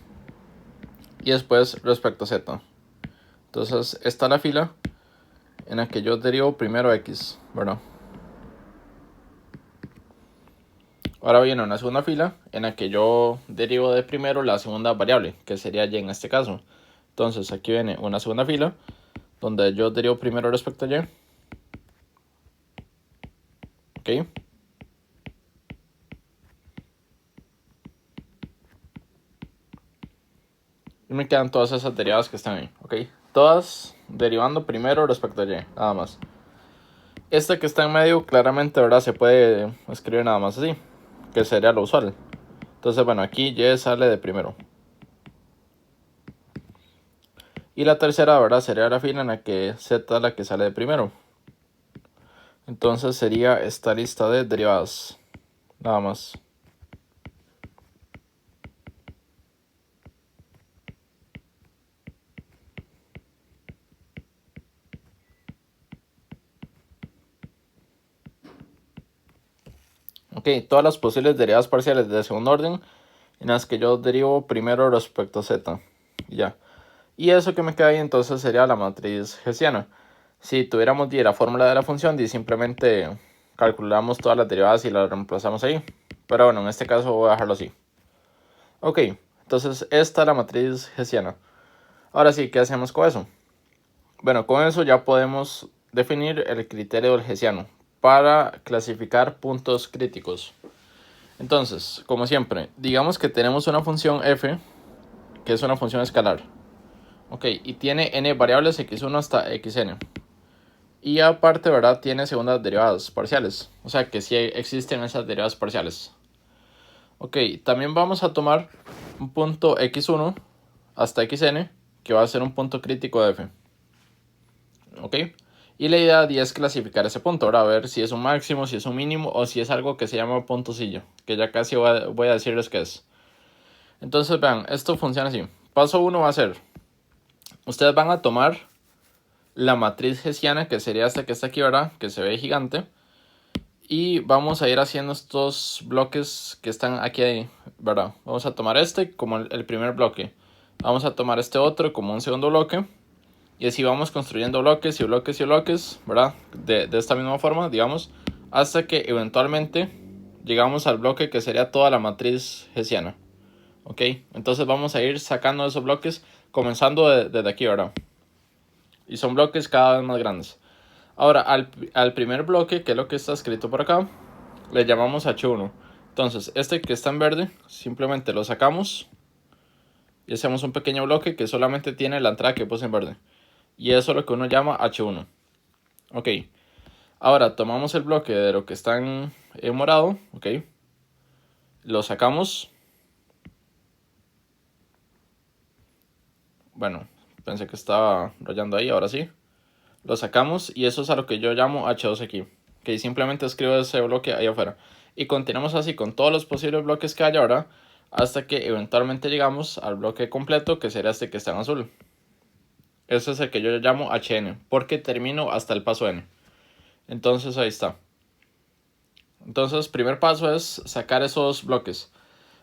y después respecto a z. Entonces, esta es la fila en la que yo derivo primero x, ¿verdad? Ahora viene una segunda fila en la que yo derivo de primero la segunda variable, que sería y en este caso. Entonces, aquí viene una segunda fila donde yo derivo primero respecto a y. ¿Ok? Y me quedan todas esas derivadas que están ahí, ¿ok? Todas derivando primero respecto a y, nada más. Esta que está en medio, claramente, ¿verdad? Se puede escribir nada más así, que sería lo usual. Entonces, bueno, aquí y sale de primero. Y la tercera, ¿verdad? Sería la fila en la que z es la que sale de primero. Entonces sería esta lista de derivadas, nada más. Ok, todas las posibles derivadas parciales de segundo orden en las que yo derivo primero respecto a z. Ya. Y eso que me queda ahí entonces sería la matriz hessiana. Si tuviéramos la fórmula de la función, simplemente calculamos todas las derivadas y las reemplazamos ahí. Pero bueno, en este caso voy a dejarlo así. Ok, entonces esta es la matriz hessiana. Ahora sí, ¿qué hacemos con eso? Bueno, con eso ya podemos definir el criterio del hessiano para clasificar puntos críticos. Entonces, como siempre, digamos que tenemos una función f, que es una función escalar. Ok, y tiene n variables x1 hasta xn. Y aparte, ¿verdad? Tiene segundas derivadas parciales. O sea que sí existen esas derivadas parciales. Ok, también vamos a tomar un punto x1 hasta xn, que va a ser un punto crítico de f. Ok, y la idea es clasificar ese punto, ahora a ver si es un máximo, si es un mínimo o si es algo que se llama puntosillo, que ya casi voy a decirles qué es. Entonces vean, esto funciona así. Paso 1 va a ser, ustedes van a tomar la matriz hessiana, que sería esta que está aquí, ¿verdad? Que se ve gigante. Y vamos a ir haciendo estos bloques que están aquí, ¿verdad? Vamos a tomar este como el primer bloque. Vamos a tomar este otro como un segundo bloque. Y así vamos construyendo bloques y bloques y bloques, ¿verdad? De esta misma forma, digamos, hasta que eventualmente llegamos al bloque que sería toda la matriz hessiana. ¿Ok? Entonces vamos a ir sacando esos bloques, comenzando desde aquí, ¿verdad? Y son bloques cada vez más grandes. Ahora, al primer bloque, que es lo que está escrito por acá, le llamamos H1. Entonces, este que está en verde, simplemente lo sacamos y hacemos un pequeño bloque que solamente tiene la entrada que puse en verde. Y eso es lo que uno llama H1. Ok. Ahora tomamos el bloque de lo que está en morado. Ok. Lo sacamos. Bueno, pensé que estaba rayando ahí, ahora sí. Lo sacamos y eso es a lo que yo llamo H2 aquí. Ok, simplemente escribo ese bloque ahí afuera. Y continuamos así con todos los posibles bloques que hay ahora, hasta que eventualmente llegamos al bloque completo, que será este que está en azul. Ese es el que yo llamo HN, porque termino hasta el paso N. Entonces ahí está. Entonces, primer paso es sacar esos bloques.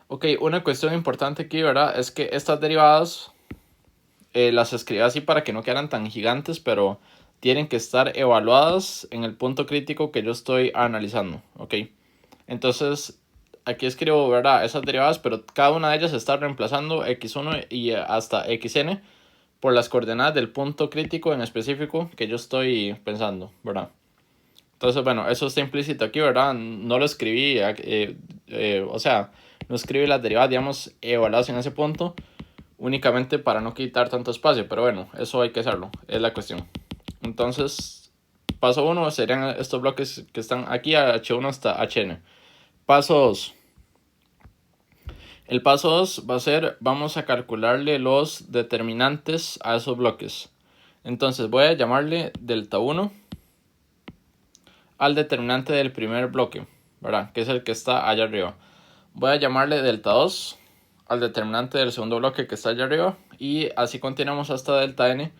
Ok, una cuestión importante aquí, ¿verdad? Es que estas derivadas las escribí así para que no quedaran tan gigantes, pero tienen que estar evaluadas en el punto crítico que yo estoy analizando. Ok, entonces aquí escribo, ¿verdad? Esas derivadas, pero cada una de ellas está reemplazando x1 y hasta xn por las coordenadas del punto crítico en específico que yo estoy pensando, ¿verdad? Entonces, bueno, eso está implícito aquí, ¿verdad? No lo escribí, o sea, no escribí las derivadas, digamos, evaluadas en ese punto, únicamente para no quitar tanto espacio, pero bueno, eso hay que hacerlo, es la cuestión. Entonces, paso 1 serían estos bloques que están aquí, H1 hasta HN. Paso 2. El paso 2 va a ser, vamos a calcularle los determinantes a esos bloques. Entonces voy a llamarle delta 1 al determinante del primer bloque, ¿verdad? Que es el que está allá arriba. Voy a llamarle delta 2 al determinante del segundo bloque que está allá arriba. Y así continuamos hasta delta n,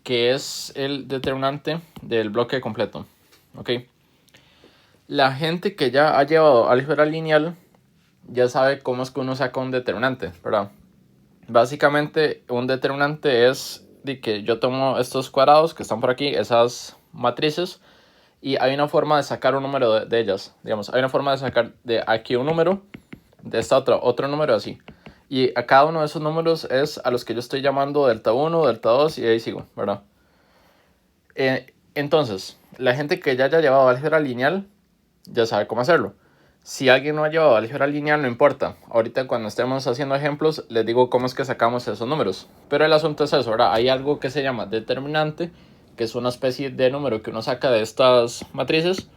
que es el determinante del bloque completo. ¿Ok? La gente que ya ha llevado álgebra lineal ya sabe cómo es que uno saca un determinante, ¿verdad? Básicamente un determinante es de que yo tomo estos cuadrados que están por aquí, esas matrices, y hay una forma de sacar un número de ellas. Digamos, hay una forma de sacar de aquí un número, de esta otro número así. Y a cada uno de esos números es a los que yo estoy llamando delta 1, delta 2 y ahí sigo, ¿verdad? Entonces, la gente que ya haya llevado álgebra lineal ya sabe cómo hacerlo. Si alguien no ha llevado álgebra lineal, no importa. Ahorita cuando estemos haciendo ejemplos, les digo cómo es que sacamos esos números. Pero el asunto es eso, ¿verdad? Hay algo que se llama determinante, que es una especie de número que uno saca de estas matrices.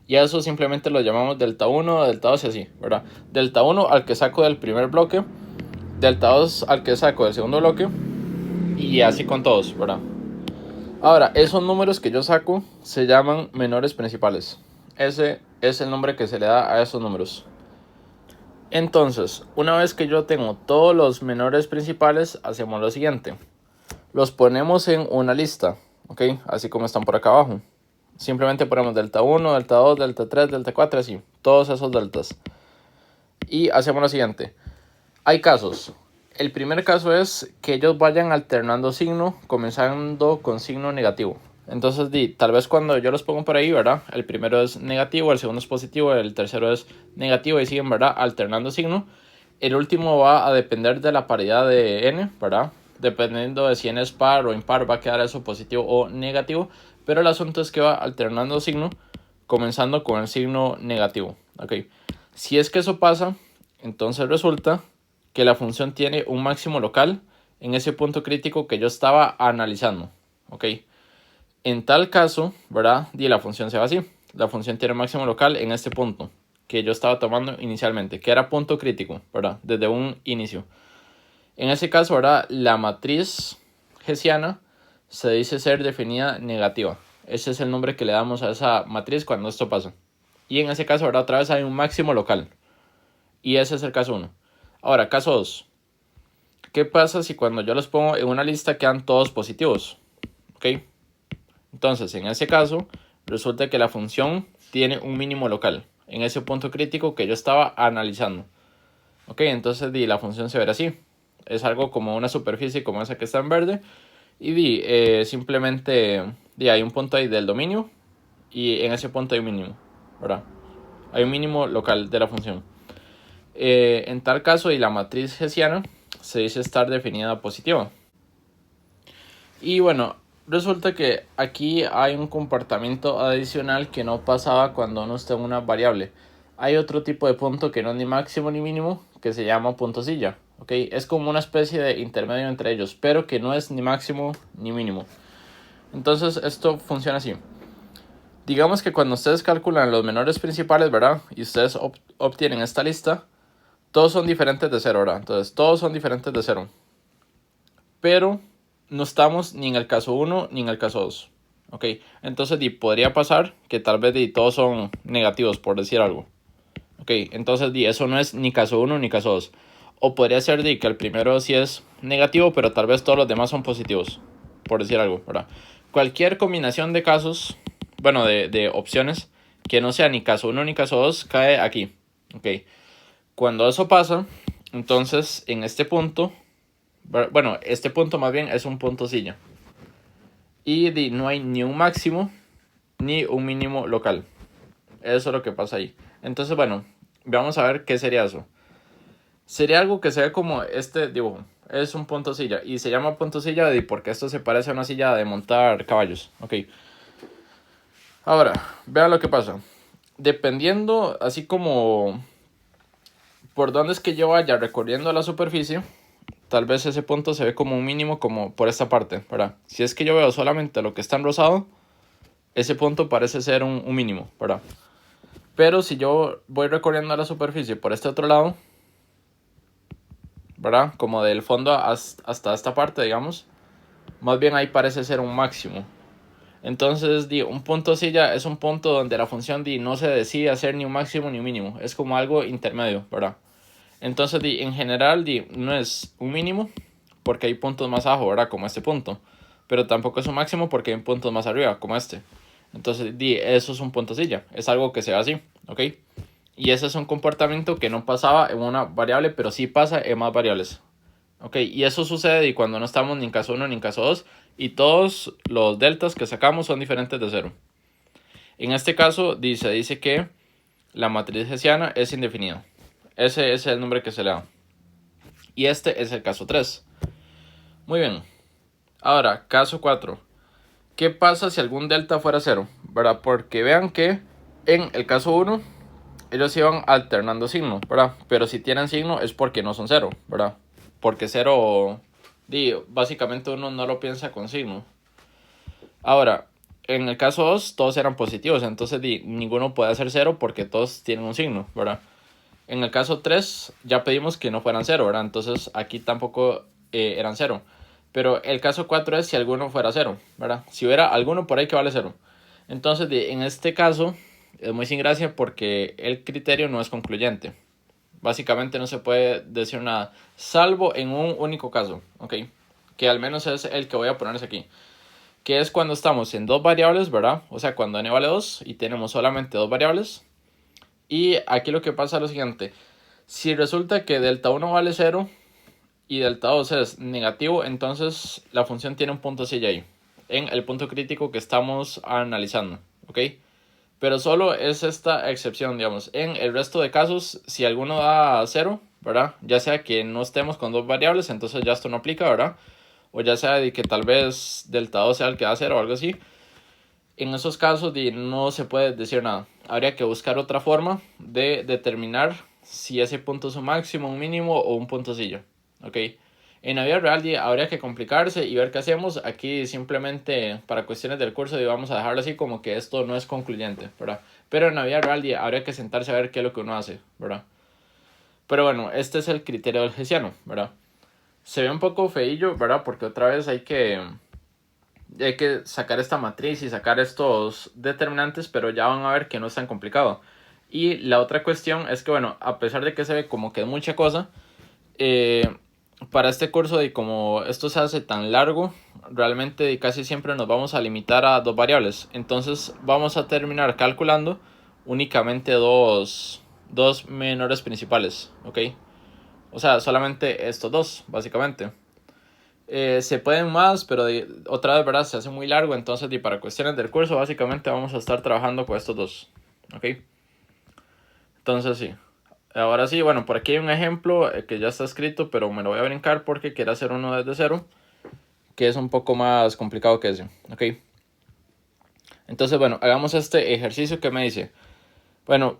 Y a eso simplemente lo llamamos delta 1, delta 2 y así, ¿verdad? Delta 1 al que saco del primer bloque, delta 2 al que saco del segundo bloque, y así con todos, ¿verdad? Ahora, esos números que yo saco se llaman menores principales. Ese es el nombre que se le da a esos números. Entonces, una vez que yo tengo todos los menores principales, hacemos lo siguiente. Los ponemos en una lista, ¿ok? Así como están por acá abajo. Simplemente ponemos delta 1, delta 2, delta 3, delta 4, así. Todos esos deltas. Y hacemos lo siguiente. Hay casos. El primer caso es que ellos vayan alternando signo, comenzando con signo negativo. Entonces, tal vez cuando yo los pongo por ahí, ¿verdad? El primero es negativo, el segundo es positivo, el tercero es negativo y siguen, ¿verdad? Alternando signo. El último va a depender de la paridad de n, ¿verdad? Dependiendo de si n es par o impar, va a quedar eso positivo o negativo. Pero el asunto es que va alternando signo, comenzando con el signo negativo. ¿Ok? Si es que eso pasa, entonces resulta que la función tiene un máximo local en ese punto crítico que yo estaba analizando. ¿Ok? En tal caso, ¿verdad? Y la función se va así. La función tiene máximo local en este punto que yo estaba tomando inicialmente, que era punto crítico, ¿verdad? Desde un inicio. En ese caso, ¿verdad? La matriz hessiana se dice ser definida negativa. Ese es el nombre que le damos a esa matriz cuando esto pasa. Y en ese caso, ¿verdad? Otra vez hay un máximo local. Y ese es el caso 1. Ahora, caso 2. ¿Qué pasa si cuando yo los pongo en una lista quedan todos positivos? ¿Ok? Entonces, en ese caso, resulta que la función tiene un mínimo local en ese punto crítico que yo estaba analizando. Ok, entonces la función se verá así. Es algo como una superficie como esa que está en verde. Y simplemente hay un punto ahí del dominio y en ese punto hay un mínimo, ¿verdad? Hay un mínimo local de la función. En tal caso, la matriz hessiana se dice estar definida positiva. Y bueno, resulta que aquí hay un comportamiento adicional que no pasaba cuando uno está en una variable. Hay otro tipo de punto que no es ni máximo ni mínimo, que se llama punto silla. ¿Okay? Es como una especie de intermedio entre ellos, pero que no es ni máximo ni mínimo. Entonces esto funciona así. Digamos que cuando ustedes calculan los menores principales, ¿verdad? Y ustedes obtienen esta lista, todos son diferentes de 0, ¿verdad? Entonces todos son diferentes de 0. Pero no estamos ni en el caso 1 ni en el caso 2. ¿Ok? Entonces podría pasar que tal vez todos son negativos, por decir algo. ¿Ok? Entonces eso no es ni caso 1 ni caso 2. O podría ser que el primero sí es negativo, pero tal vez todos los demás son positivos, por decir algo, ¿verdad? Cualquier combinación de casos, bueno, de opciones, que no sea ni caso 1 ni caso 2, cae aquí. ¿Ok? Cuando eso pasa, entonces en este punto, bueno, este punto más bien es un punto silla. Y no hay ni un máximo ni un mínimo local. Eso es lo que pasa ahí. Entonces, bueno, vamos a ver qué sería eso. Sería algo que sea como este dibujo. Es un punto silla. Y se llama punto silla porque esto se parece a una silla de montar caballos. Ok. Ahora, vean lo que pasa. Dependiendo, así como por dónde es que yo vaya recorriendo la superficie, tal vez ese punto se ve como un mínimo como por esta parte, ¿verdad? Si es que yo veo solamente lo que está en rosado, ese punto parece ser un mínimo, ¿verdad? Pero si yo voy recorriendo la superficie por este otro lado, ¿verdad? Como del fondo hasta esta parte, digamos, más bien ahí parece ser un máximo. Entonces, un punto silla es un punto donde la función no se decide hacer ni un máximo ni un mínimo. Es como algo intermedio, ¿verdad? Entonces, en general, no es un mínimo porque hay puntos más abajo, ¿verdad? Como este punto. Pero tampoco es un máximo porque hay puntos más arriba, como este. Entonces, eso es un punto silla. Es algo que se ve así, ¿ok? Y ese es un comportamiento que no pasaba en una variable, pero sí pasa en más variables. ¿Ok? Y eso sucede cuando no estamos ni en caso 1 ni en caso 2. Y todos los deltas que sacamos son diferentes de 0. En este caso, se dice que la matriz hessiana es indefinida. Ese es el nombre que se le da. Y este es el caso 3. Muy bien. Ahora, caso 4. ¿Qué pasa si algún delta fuera 0? ¿Verdad? Porque vean que en el caso 1, ellos iban alternando signo, ¿verdad? Pero si tienen signo es porque no son cero, ¿verdad? Porque cero, básicamente uno no lo piensa con signo. Ahora, en el caso 2, todos eran positivos, entonces ninguno puede ser cero porque todos tienen un signo, ¿verdad? En el caso 3, ya pedimos que no fueran cero, ¿verdad? Entonces aquí tampoco eran cero. Pero el caso 4 es si alguno fuera cero, ¿verdad? Si hubiera alguno por ahí que vale cero. Entonces, en este caso, es muy sin gracia porque el criterio no es concluyente. Básicamente no se puede decir nada, salvo en un único caso, ¿ok? Que al menos es el que voy a ponerse aquí. Que es cuando estamos en dos variables, ¿verdad? O sea, cuando n vale 2 y tenemos solamente dos variables. Y aquí lo que pasa es lo siguiente. Si resulta que delta 1 vale 0 y delta 2 es negativo, entonces la función tiene un punto así ahí, en el punto crítico que estamos analizando, ¿ok? Pero solo es esta excepción, digamos. En el resto de casos, si alguno da 0, ¿verdad? Ya sea que no estemos con dos variables, entonces ya esto no aplica, ¿verdad? O ya sea de que tal vez delta 2 sea el que da 0 o algo así. En esos casos no se puede decir nada. Habría que buscar otra forma de determinar si ese punto es un máximo, un mínimo o un puntocillo. ¿Ok? En la vida real habría que complicarse y ver qué hacemos. Aquí simplemente para cuestiones del curso vamos a dejarlo así como que esto no es concluyente, ¿verdad? Pero en la vida real habría que sentarse a ver qué es lo que uno hace, ¿verdad? Pero bueno, este es el criterio del hessiano, ¿verdad? Se ve un poco feillo, ¿verdad? Porque otra vez hay que sacar esta matriz y sacar estos determinantes, pero ya van a ver que no es tan complicado. Y la otra cuestión es que, bueno, a pesar de que se ve como que es mucha cosa, para este curso, y como esto se hace tan largo, realmente casi siempre nos vamos a limitar a dos variables. Entonces vamos a terminar calculando únicamente dos menores principales, ¿ok? O sea, solamente estos dos, básicamente. Se pueden más, pero otra vez, ¿verdad? Se hace muy largo, entonces para cuestiones del curso básicamente vamos a estar trabajando con estos dos, ¿ok? Entonces sí. Ahora sí, bueno, por aquí hay un ejemplo que ya está escrito, pero me lo voy a brincar porque quiero hacer uno desde cero, que es un poco más complicado que ese, ¿ok? Entonces, bueno, hagamos este ejercicio que me dice, bueno,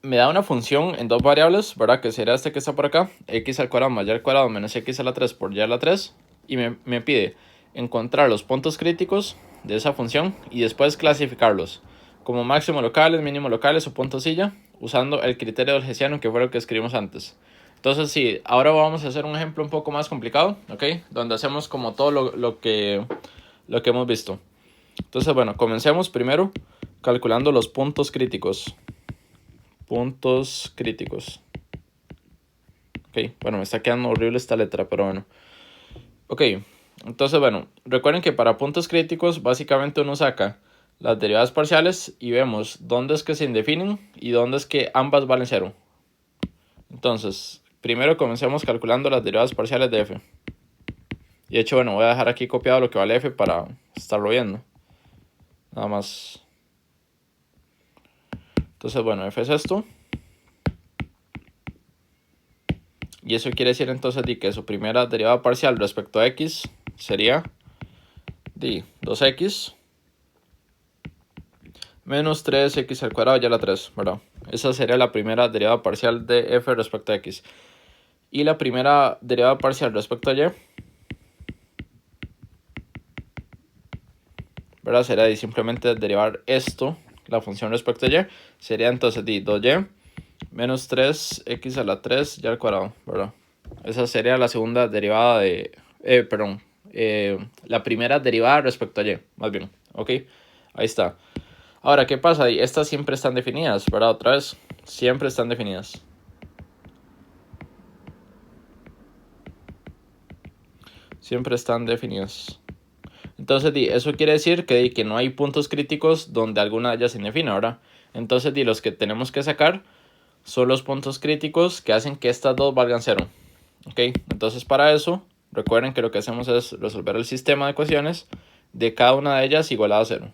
me da una función en dos variables, ¿verdad? Que sería este que está por acá, x al cuadrado más y al cuadrado menos x a la 3 por y a la 3. Y me pide encontrar los puntos críticos de esa función y después clasificarlos como máximo locales, mínimo locales o puntos silla, usando el criterio del hessiano que fue lo que escribimos antes. Entonces sí, ahora vamos a hacer un ejemplo un poco más complicado, ¿ok? Donde hacemos como todo lo que hemos visto. Entonces, bueno, comencemos primero calculando los puntos críticos. Puntos críticos. Ok, bueno, me está quedando horrible esta letra, pero bueno. Ok, entonces, bueno, recuerden que para puntos críticos básicamente uno saca las derivadas parciales y vemos dónde es que se indefinen y dónde es que ambas valen cero. Entonces, primero comencemos calculando las derivadas parciales de f. Y de hecho, bueno, voy a dejar aquí copiado lo que vale f para estarlo viendo. Nada más. Entonces, bueno, f es esto. Y eso quiere decir entonces que su primera derivada parcial respecto a x sería 2x menos 3x al cuadrado y a la 3, ¿verdad? Esa sería la primera derivada parcial de f respecto a x. Y la primera derivada parcial respecto a y, ¿verdad? Sería simplemente derivar esto, la función respecto a y, sería entonces 2y menos 3x a la 3 y al cuadrado, ¿verdad? Esa sería la segunda derivada de... la primera derivada respecto a y, más bien, ¿ok? Ahí está. Ahora, ¿qué pasa? Estas siempre están definidas, ¿verdad? Otra vez, siempre están definidas. Siempre están definidas. Entonces, eso quiere decir que no hay puntos críticos donde alguna de ellas se indefina, ¿verdad? Entonces, los que tenemos que sacar son los puntos críticos que hacen que estas dos valgan cero. ¿Ok? Entonces, para eso, recuerden que lo que hacemos es resolver el sistema de ecuaciones de cada una de ellas igualada a cero.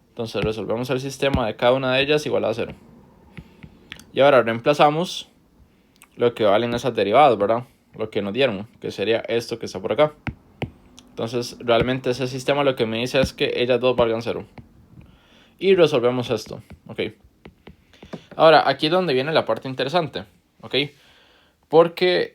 Entonces resolvemos el sistema de cada una de ellas igualada a 0. Y ahora reemplazamos lo que valen esas derivadas, ¿verdad? Lo que nos dieron, que sería esto que está por acá. Entonces realmente ese sistema lo que me dice es que ellas dos valgan 0. Y resolvemos esto, ¿ok? Ahora, aquí es donde viene la parte interesante, ¿ok? Porque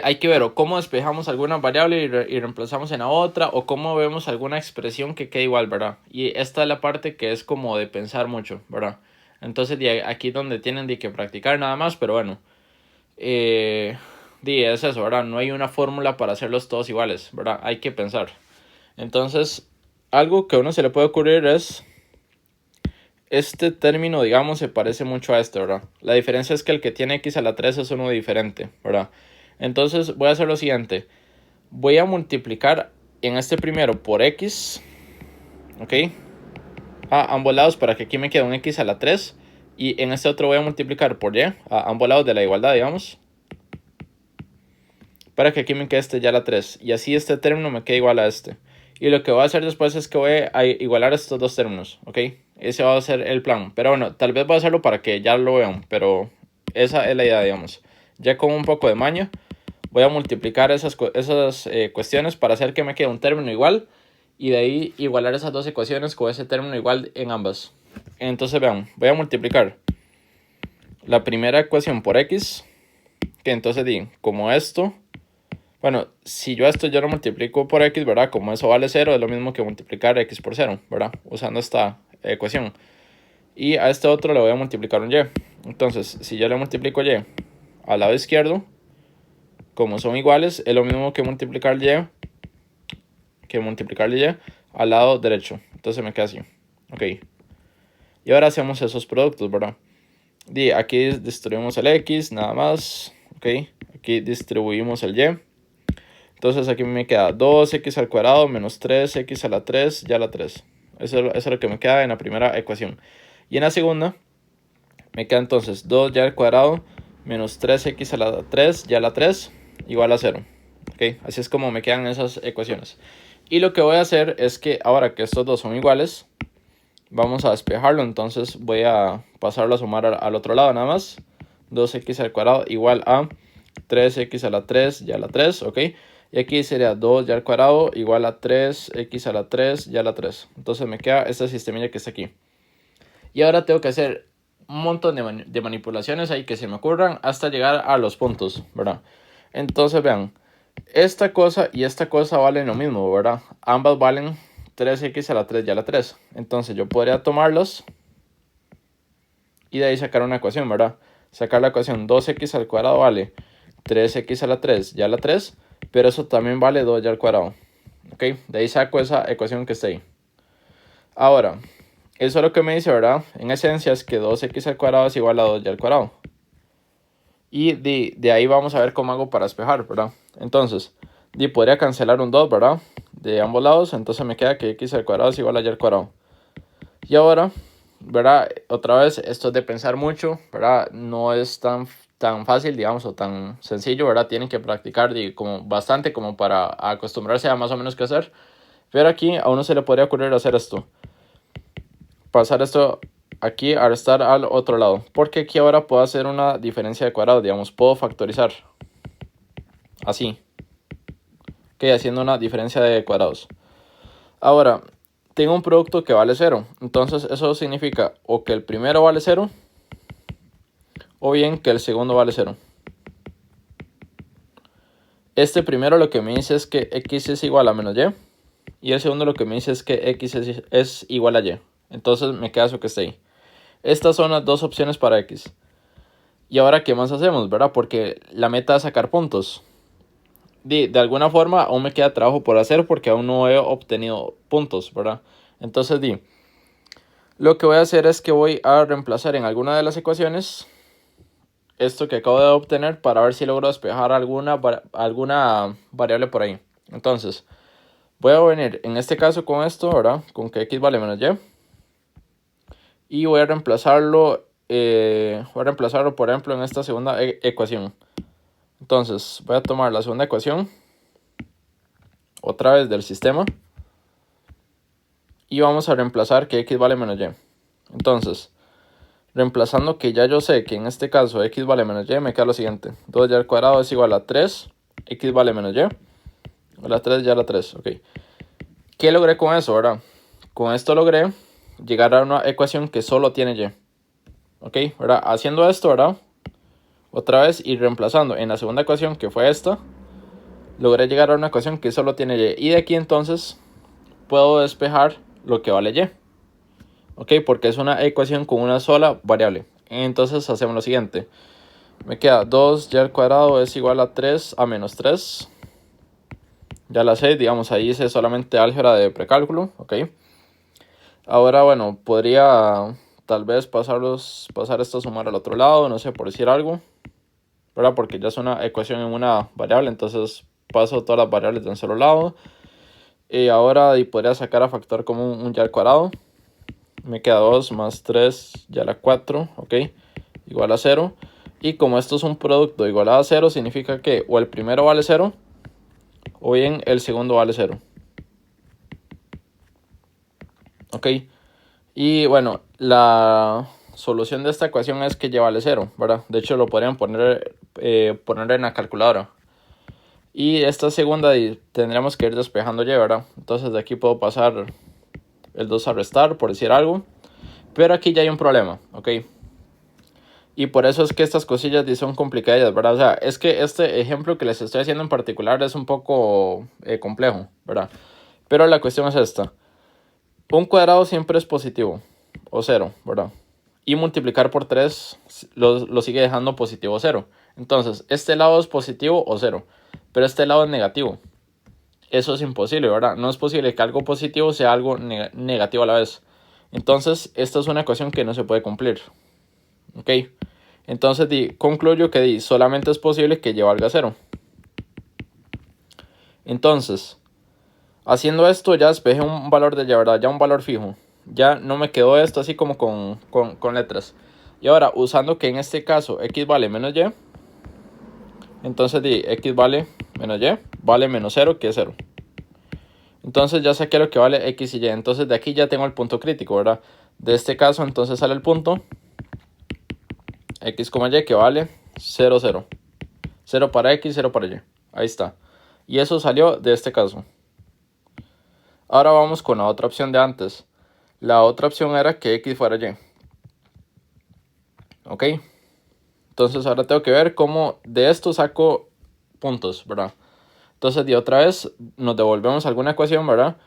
hay que ver o cómo despejamos alguna variable y reemplazamos en la otra, o cómo vemos alguna expresión que quede igual, ¿verdad? Y esta es la parte que es como de pensar mucho, ¿verdad? Entonces, aquí es donde tienen que practicar nada más, pero bueno. Es eso, ¿verdad? No hay una fórmula para hacerlos todos iguales, ¿verdad? Hay que pensar. Entonces, algo que a uno se le puede ocurrir es... Este término, digamos, se parece mucho a este, ¿verdad? La diferencia es que el que tiene x a la 3 es uno diferente, ¿verdad? Entonces voy a hacer lo siguiente. Voy a multiplicar en este primero por x, ¿ok? A ambos lados para que aquí me quede un x a la 3. Y en este otro voy a multiplicar por y, a ambos lados de la igualdad, digamos, para que aquí me quede este ya a la 3. Y así este término me queda igual a este. Y lo que voy a hacer después es que voy a igualar estos dos términos, ¿ok? Ese va a ser el plan. Pero bueno, tal vez voy a hacerlo para que ya lo vean. Pero esa es la idea, digamos. Ya con un poco de maña voy a multiplicar esas cuestiones para hacer que me quede un término igual. Y de ahí igualar esas dos ecuaciones con ese término igual en ambas. Entonces vean, voy a multiplicar la primera ecuación por x. Que entonces como esto... Bueno, si yo esto yo lo multiplico por x, ¿verdad? Como eso vale 0, es lo mismo que multiplicar x por 0, ¿verdad? Usando esta ecuación. Y a este otro le voy a multiplicar un y. Entonces, si yo le multiplico y al lado izquierdo, como son iguales, es lo mismo que multiplicar y al lado derecho. Entonces me queda así. Ok. Y ahora hacemos esos productos, ¿verdad? Aquí distribuimos el x, nada más. Ok. Aquí distribuimos el y. Entonces aquí me queda 2x al cuadrado menos 3x a la 3 ya a la 3. Eso es lo que me queda en la primera ecuación. Y en la segunda me queda entonces 2 ya al cuadrado menos 3x a la 3 ya a la 3 igual a 0. ¿Okay? Así es como me quedan esas ecuaciones. Y lo que voy a hacer es que ahora que estos dos son iguales, vamos a despejarlo. Entonces voy a pasarlo a sumar al otro lado nada más. 2x al cuadrado igual a 3x a la 3 ya a la 3, ¿ok? Y aquí sería 2 ya al cuadrado igual a 3x a la 3 ya a la 3. Entonces me queda este sistemilla que está aquí. Y ahora tengo que hacer un montón de manipulaciones ahí que se me ocurran hasta llegar a los puntos, ¿verdad? Entonces vean, esta cosa y esta cosa valen lo mismo, ¿verdad? Ambas valen 3x a la 3 ya a la 3. Entonces yo podría tomarlos y de ahí sacar una ecuación, ¿verdad? Sacar la ecuación 2x al cuadrado vale 3x a la 3 ya a la 3. Pero eso también vale 2 ya al cuadrado. ¿Ok? De ahí saco esa ecuación que está ahí. Ahora, eso es lo que me dice, ¿verdad? En esencia es que 2x al cuadrado es igual a 2 ya al cuadrado. Y de ahí vamos a ver cómo hago para despejar, ¿verdad? Entonces, podría cancelar un 2, ¿verdad? De ambos lados. Entonces me queda que x al cuadrado es igual a y al cuadrado. Y ahora, ¿verdad? Otra vez, esto es de pensar mucho, ¿verdad? No es tan fácil, digamos, o tan sencillo, ¿verdad? Tienen que practicar como bastante como para acostumbrarse a más o menos qué hacer. Pero aquí a uno se le podría ocurrir hacer esto. Pasar esto aquí a restar al otro lado. Porque aquí ahora puedo hacer una diferencia de cuadrados, digamos, puedo factorizar. Así. Ok, haciendo una diferencia de cuadrados. Ahora, tengo un producto que vale 0. Entonces eso significa o que el primero vale 0 o bien que el segundo vale 0. Este primero lo que me dice es que x es igual a menos y. Y el segundo lo que me dice es que x es igual a y. Entonces me queda eso que está ahí. Estas son las dos opciones para x. Y ahora, ¿qué más hacemos, verdad? Porque la meta es sacar puntos. De alguna forma aún me queda trabajo por hacer porque aún no he obtenido puntos, ¿verdad? Entonces, lo que voy a hacer es que voy a reemplazar en alguna de las ecuaciones esto que acabo de obtener para ver si logro despejar alguna variable por ahí. Entonces, voy a venir en este caso con esto, ¿verdad? Con que x vale menos y. Y voy a reemplazarlo, por ejemplo, en esta segunda ecuación. Entonces, voy a tomar la segunda ecuación, otra vez del sistema. Y vamos a reemplazar que x vale menos y. Entonces, reemplazando que ya yo sé que en este caso x vale menos y, me queda lo siguiente. 2y al cuadrado es igual a 3, x vale menos y. A la 3 ya a la 3, ok. ¿Qué logré con eso, verdad? Con esto logré llegar a una ecuación que solo tiene y. Ok, ¿verdad? Haciendo esto, ¿verdad? Otra vez y reemplazando en la segunda ecuación, que fue esta, logré llegar a una ecuación que solo tiene y. Y de aquí entonces puedo despejar lo que vale y. Ok, porque es una ecuación con una sola variable. Entonces hacemos lo siguiente. Me queda 2y al cuadrado es igual a 3 a menos 3. Ya la sé, digamos, ahí hice solamente álgebra de precálculo. Ok. Ahora, bueno, podría tal vez pasar esto a sumar al otro lado, no sé, por decir algo, ¿verdad? Porque ya es una ecuación en una variable, entonces paso todas las variables de un solo lado. Y ahora podría sacar a factor común un y al cuadrado. Me queda 2 más 3 y a la 4, ok, igual a 0. Y como esto es un producto igual a 0, significa que o el primero vale 0 o bien el segundo vale 0. Ok, y bueno, la solución de esta ecuación es que y vale 0, ¿verdad? De hecho lo podrían poner en la calculadora. Y esta segunda tendríamos que ir despejando y, ¿verdad? Entonces de aquí puedo pasar el 2 a restar, por decir algo. Pero aquí ya hay un problema, ¿ok? Y por eso es que estas cosillas son complicadas, ¿verdad? O sea, es que este ejemplo que les estoy haciendo en particular es un poco complejo, ¿verdad? Pero la cuestión es esta. Un cuadrado siempre es positivo, o 0, ¿verdad? Y multiplicar por 3 lo sigue dejando positivo o 0. Entonces, este lado es positivo o 0, pero este lado es negativo. Eso es imposible, ¿verdad? No es posible que algo positivo sea algo negativo a la vez. Entonces, esta es una ecuación que no se puede cumplir. ¿Ok? Entonces concluyo que solamente es posible que y valga 0. Entonces, haciendo esto ya despejé un valor de y, ¿verdad? Ya un valor fijo. Ya no me quedó esto así como con letras. Y ahora, usando que en este caso x vale menos y, entonces x vale menos y, vale menos 0, que es 0. Entonces ya saqué lo que vale x y y. Entonces de aquí ya tengo el punto crítico, ¿verdad? De este caso entonces sale el punto x, y, que vale 0, 0. 0 para x, 0 para y. Ahí está. Y eso salió de este caso. Ahora vamos con la otra opción de antes. La otra opción era que x fuera y. ¿Ok? Entonces ahora tengo que ver cómo de esto saco puntos, ¿verdad? Entonces de otra vez nos devolvemos alguna ecuación, ¿verdad?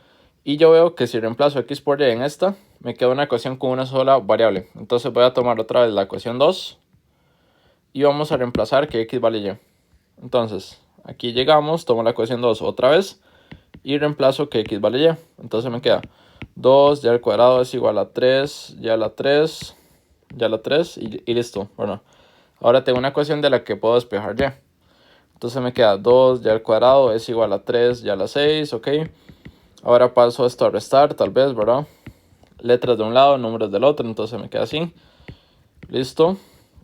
Y yo veo que si reemplazo x por y en esta, me queda una ecuación con una sola variable. Entonces voy a tomar otra vez la ecuación 2 y vamos a reemplazar que x vale y. Entonces, aquí llegamos, tomo la ecuación 2 otra vez y reemplazo que x vale y. Entonces me queda 2 y al cuadrado es igual a 3 y a la 3 y a la 3 y listo. Bueno, ahora tengo una ecuación de la que puedo despejar y. Entonces me queda 2 y al cuadrado es igual a 3 y a la 6, ok. Ahora paso esto a restar, tal vez, ¿verdad? Letras de un lado, números del otro, entonces me queda así. Listo.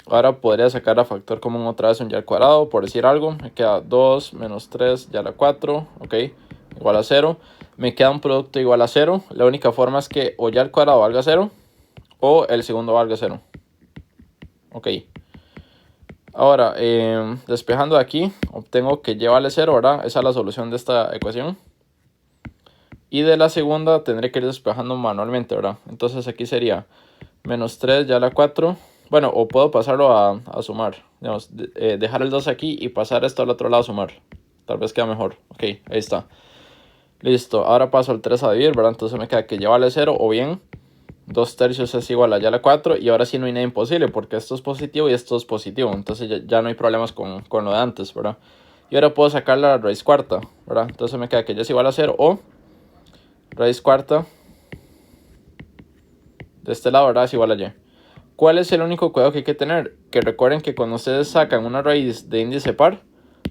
Ahora podría sacar a factor común otra vez un y al cuadrado, por decir algo. Me queda 2 menos 3 y a la 4, ok, igual a 0. Me queda un producto igual a 0. La única forma es que o y al cuadrado valga 0 o el segundo valga 0. Ok. Ahora, despejando de aquí, obtengo que y vale 0, ¿verdad? Esa es la solución de esta ecuación. Y de la segunda tendré que ir despejando manualmente, ¿verdad? Entonces aquí sería menos 3 y a la 4. Bueno, o puedo pasarlo a sumar. Digamos, dejar el 2 aquí y pasar esto al otro lado a sumar. Tal vez queda mejor. Ok, ahí está. Listo, ahora paso el 3 a dividir, ¿verdad? Entonces me queda que y vale 0 o bien 2 tercios es igual a y a la 4. Y ahora sí no hay nada imposible porque esto es positivo y esto es positivo. Entonces ya no hay problemas con lo de antes, ¿verdad? Y ahora puedo sacar la raíz cuarta, ¿verdad? Entonces me queda que y es igual a 0 o raíz cuarta de este lado, ¿verdad? Es igual a y. ¿Cuál es el único cuidado que hay que tener? Que recuerden que cuando ustedes sacan una raíz de índice par,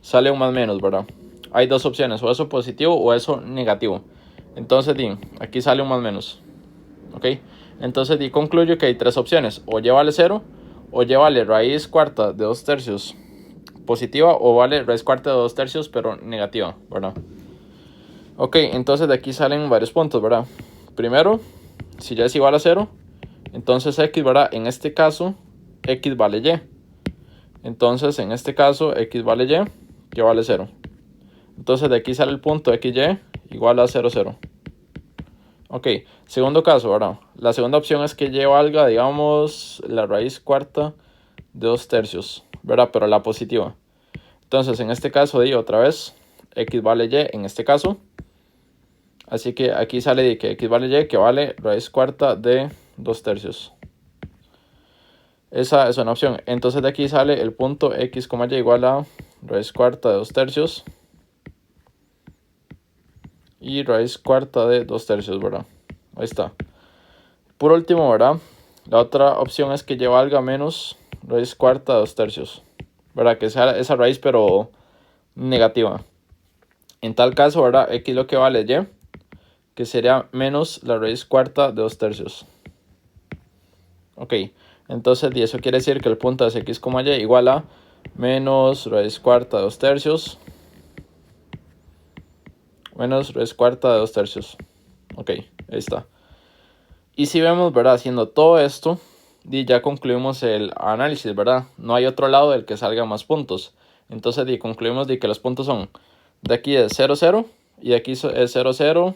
sale un más menos, ¿verdad? Hay dos opciones, o eso positivo o eso negativo. Entonces, aquí sale un más menos. ¿Ok? Entonces, concluyo que hay tres opciones. O y vale 0, o y vale raíz cuarta de 2 tercios positiva, o vale raíz cuarta de 2 tercios pero negativa, ¿verdad? Ok, entonces de aquí salen varios puntos, ¿verdad? Primero, si y es igual a 0, entonces x, ¿verdad? En este caso, x vale y. Entonces, en este caso, x vale y vale 0. Entonces, de aquí sale el punto xy igual a 0, 0. Ok, segundo caso, ¿verdad? La segunda opción es que y valga, digamos, la raíz cuarta de 2/3, ¿verdad? Pero la positiva. Entonces, en este caso, di otra vez, x vale y en este caso. Así que aquí sale de que x vale y, que vale raíz cuarta de 2/3. Esa es una opción. Entonces de aquí sale el punto x, y igual a raíz cuarta de 2/3 y raíz cuarta de 2/3, ¿verdad? Ahí está. Por último, ¿verdad? La otra opción es que y valga menos raíz cuarta de 2/3, ¿verdad? Que sea esa raíz pero negativa. En tal caso, ¿verdad? X lo que vale y, que sería menos la raíz cuarta de 2/3. Ok, entonces y eso quiere decir que el punto es x, y igual a menos raíz cuarta de 2/3 menos raíz cuarta de 2/3. Ok, ahí está. Y si vemos, ¿verdad? Haciendo todo esto, y ya concluimos el análisis, ¿verdad? No hay otro lado del que salgan más puntos. Entonces concluimos de que los puntos son, de aquí es 0, 0, y de aquí es 0, 0,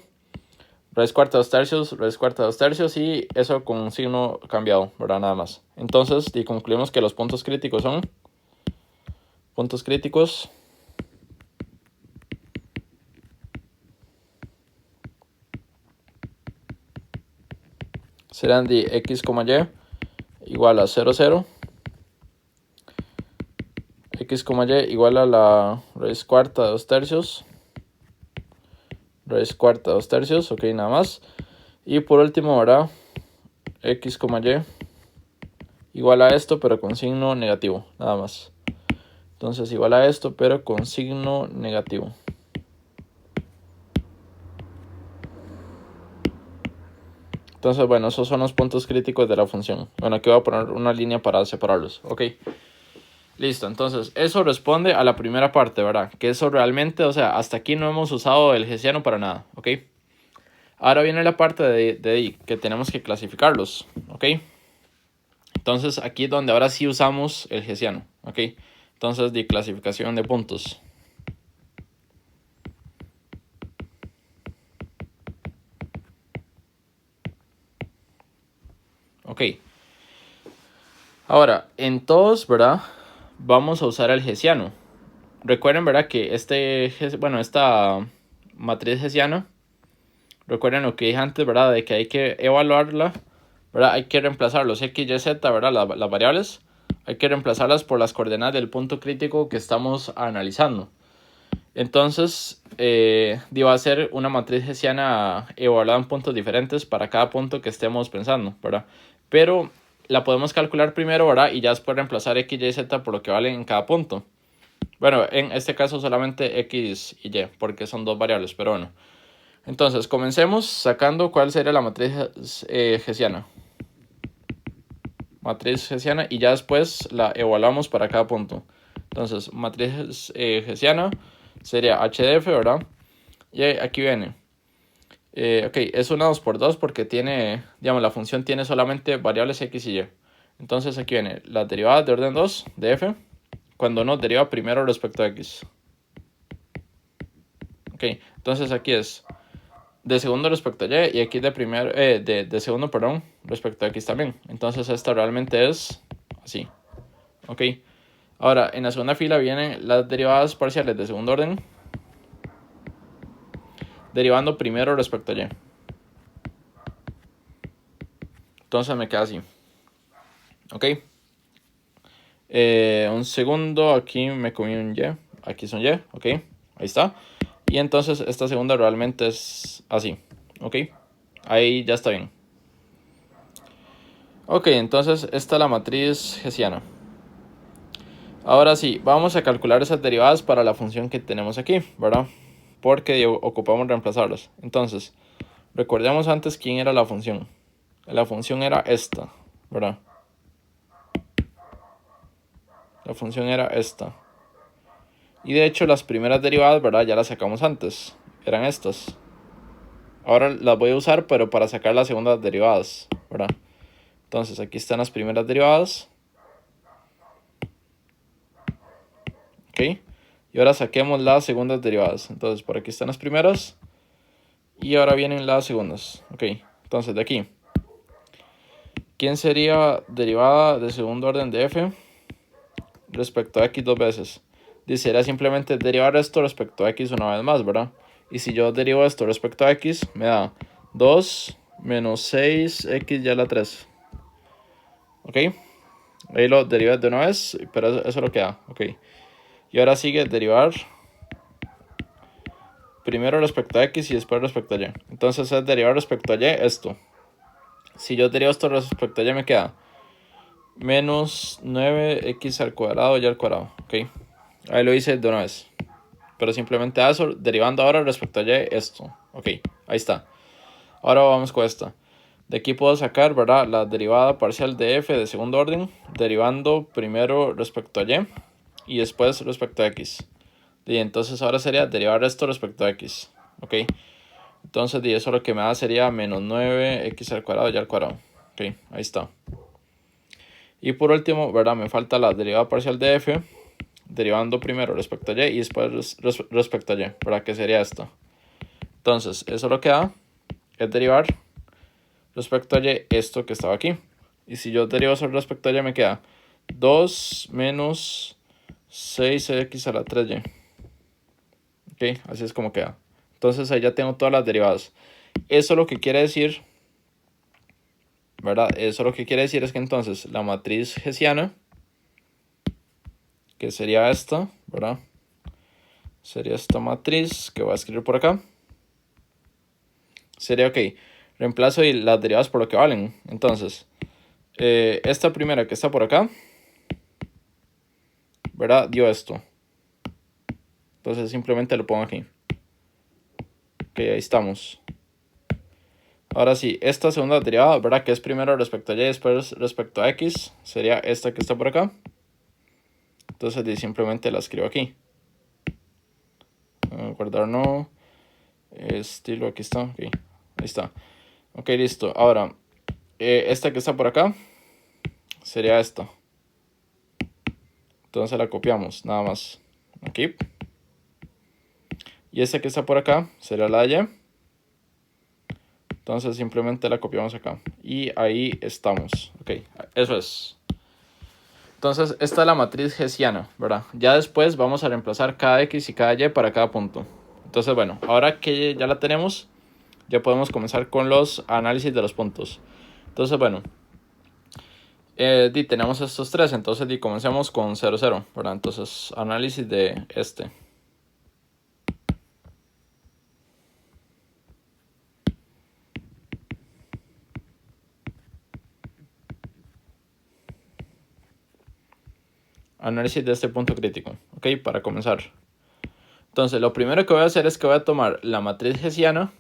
raíz cuarta de 2/3, raíz cuarta de 2/3, y eso con un signo cambiado, ¿verdad? Nada más. Entonces concluimos que los puntos críticos son, puntos críticos serán de x, y igual a 0, 0, x, y igual a la raíz cuarta de 2/3, raíz cuarta de 2/3, ok, nada más. Y por último, ¿verdad? X, y igual a esto, pero con signo negativo, nada más. Entonces igual a esto, pero con signo negativo. Entonces, bueno, esos son los puntos críticos de la función. Bueno, aquí voy a poner una línea para separarlos, ok. Listo, entonces eso responde a la primera parte, ¿verdad? Que eso realmente, o sea, hasta aquí no hemos usado el hessiano para nada, ¿ok? Ahora viene la parte de que tenemos que clasificarlos, ¿ok? Entonces aquí es donde ahora sí usamos el hessiano, ¿ok? Entonces de clasificación de puntos. Ok. Ahora, en todos, ¿verdad? Vamos a usar el hessiano. Recuerden, ¿verdad? Que esta matriz hessiana, recuerden lo que dije antes, ¿verdad? De que hay que evaluarla, ¿verdad? Hay que reemplazar los x, y, z, ¿verdad? Las variables. Hay que reemplazarlas por las coordenadas del punto crítico que estamos analizando. Entonces, va a ser una matriz hessiana evaluada en puntos diferentes para cada punto que estemos pensando, ¿verdad? Pero la podemos calcular primero, ¿verdad? Y ya después reemplazar x, y, z por lo que valen en cada punto. Bueno, en este caso solamente x y y, porque son dos variables, pero bueno. Entonces, comencemos sacando cuál sería la matriz hessiana. Matriz hessiana, y ya después la evaluamos para cada punto. Entonces, matriz hessiana sería HDF, ¿verdad? Y aquí viene. Ok, es una 2×2 porque tiene, digamos, la función tiene solamente variables x y y. Entonces aquí viene las derivadas de orden 2 de f cuando uno deriva primero respecto a x. Ok, entonces aquí es de segundo respecto a y aquí de segundo, perdón, respecto a x también. Entonces esta realmente es así. Ok, ahora en la segunda fila vienen las derivadas parciales de segundo orden derivando primero respecto a y. Entonces me queda así. Ok. Un segundo, aquí me comí un y, aquí son y, ok, ahí está. Y entonces esta segunda realmente es así, ok, ahí ya está bien. Ok, entonces esta es la matriz hessiana. Ahora sí, vamos a calcular esas derivadas para la función que tenemos aquí, ¿verdad? Porque ocupamos reemplazarlas. Entonces, recordemos antes quién era la función. La función era esta, ¿verdad? La función era esta. Y de hecho las primeras derivadas, ¿verdad? Ya las sacamos antes. Eran estas. Ahora las voy a usar, pero para sacar las segundas derivadas, ¿verdad? Entonces aquí están las primeras derivadas. Ok. Y ahora saquemos las segundas derivadas. Entonces por aquí están las primeras. Y ahora vienen las segundas. Ok, entonces de aquí. ¿Quién sería derivada de segundo orden de f respecto a x dos veces? Dice, era simplemente derivar esto respecto a x una vez más, ¿verdad? Y si yo derivo esto respecto a x, me da 2 menos 6x ya a la 3. ¿Ok? Ahí lo derivas de una vez, pero eso lo queda. ¿Ok? Y ahora sigue derivar primero respecto a x y después respecto a y. Entonces es derivar respecto a y esto. Si yo derivo esto respecto a y me queda menos 9x al cuadrado y al cuadrado. ¿Ok? Ahí lo hice de una vez. Pero simplemente eso, derivando ahora respecto a y esto. Ok, ahí está. Ahora vamos con esta. De aquí puedo sacar, ¿verdad? La derivada parcial de f de segundo orden, derivando primero respecto a y y después respecto a x. Y entonces ahora sería derivar esto respecto a x. Ok, entonces y eso lo que me da sería menos 9x al cuadrado y al cuadrado. Ok, ahí está. Y por último, ¿verdad? Me falta la derivada parcial de f, derivando primero respecto a y y después respecto a y, ¿verdad? Que sería esto. Entonces, eso lo que da es derivar respecto a y esto que estaba aquí. Y si yo derivo eso respecto a y me queda 2 menos 6x a la 3y. Ok, así es como queda. Entonces ahí ya tengo todas las derivadas. Eso lo que quiere decir, ¿verdad? Eso lo que quiere decir es que entonces la matriz hessiana, que sería esta, ¿verdad? Sería esta matriz que voy a escribir por acá. Sería, ok, reemplazo y las derivadas por lo que valen. Entonces, esta primera que está por acá, ¿verdad? Dio esto. Entonces simplemente lo pongo aquí. Ok, ahí estamos. Ahora sí, esta segunda derivada, ¿verdad? Que es primero respecto a y, después respecto a x, sería esta que está por acá. Entonces simplemente la escribo aquí. Guardar no. Estilo, aquí está. Ok, ahí está. Ok, listo. Ahora, esta que está por acá sería esta. Entonces la copiamos, nada más. Aquí. Y esta que está por acá sería la de y. Entonces simplemente la copiamos acá. Y ahí estamos. Ok, eso es. Entonces esta es la matriz hessiana, ¿verdad? Ya después vamos a reemplazar cada x y cada y para cada punto. Entonces bueno, ahora que ya la tenemos, ya podemos comenzar con los análisis de los puntos. Entonces bueno, tenemos estos tres, entonces comencemos con 0, 0, ¿verdad? Entonces análisis de este. Análisis de este punto crítico, ¿ok? Para comenzar. Entonces, lo primero que voy a hacer es que voy a tomar la matriz hessiana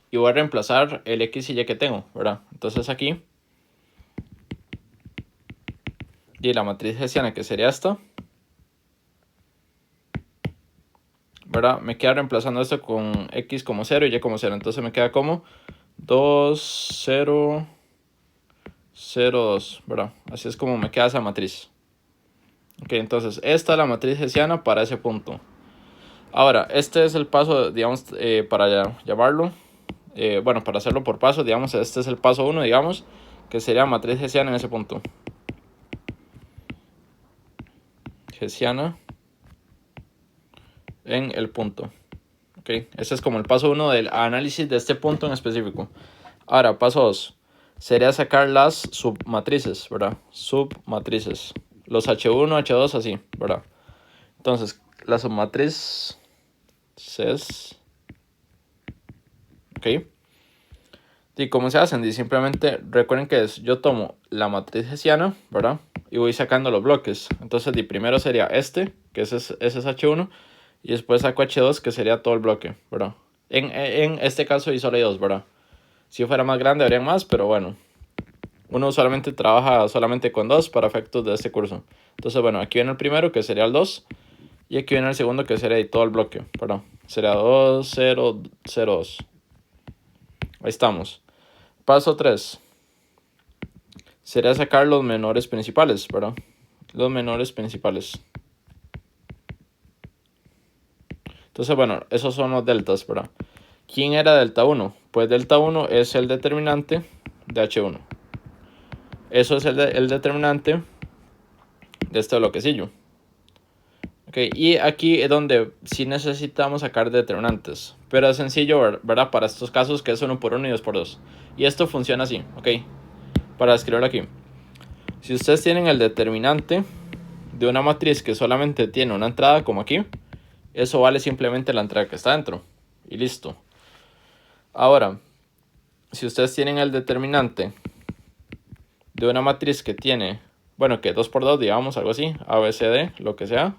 y voy a reemplazar el x y y que tengo, ¿verdad? Entonces aquí, y la matriz hessiana que sería esta, ¿verdad? Me queda reemplazando esto con x como 0 y y como 0. Entonces me queda como 2, 0, 0, 2, ¿verdad? Así es como me queda esa matriz. Ok, entonces esta es la matriz hessiana para ese punto. Ahora, este es el paso, digamos, para llamarlo. Bueno, para hacerlo por paso, digamos, este es el paso 1, digamos, que sería matriz hessiana en ese punto. Hessiana en el punto. Ok, ese es como el paso 1 del análisis de este punto en específico. Ahora, paso 2 sería sacar las submatrices, ¿verdad? Submatrices. Los H1, H2, así, ¿verdad? Entonces, la submatriz es... Ok. ¿Y cómo se hacen? Y simplemente recuerden que yo tomo la matriz hessiana, ¿verdad? Y voy sacando los bloques. Entonces, primero sería este, que ese es H1. Y después saco H2, que sería todo el bloque, ¿verdad? En este caso y solo hay dos, ¿verdad? Si fuera más grande habrían más, pero bueno. Uno usualmente trabaja solamente con dos para efectos de este curso. Entonces, bueno, aquí viene el primero, que sería el 2. Y aquí viene el segundo, que sería todo el bloque, ¿verdad? Sería 2, 0, 0, 2. Ahí estamos. Paso 3. Sería sacar los menores principales, ¿verdad? Los menores principales. Entonces, bueno, esos son los deltas, ¿verdad? ¿Quién era delta 1? Pues delta 1 es el determinante de H1. Eso es el determinante de este bloquecillo. Okay, y aquí es donde sí necesitamos sacar determinantes. Pero es sencillo, ¿verdad? Para estos casos que es 1 por 1 y 2 por 2. Y esto funciona así, ¿ok? Para escribirlo aquí. Si ustedes tienen el determinante de una matriz que solamente tiene una entrada, como aquí, eso vale simplemente la entrada que está dentro. Y listo. Ahora, si ustedes tienen el determinante de una matriz que tiene, bueno, que 2 por 2, digamos, algo así, A, B, C, D, lo que sea.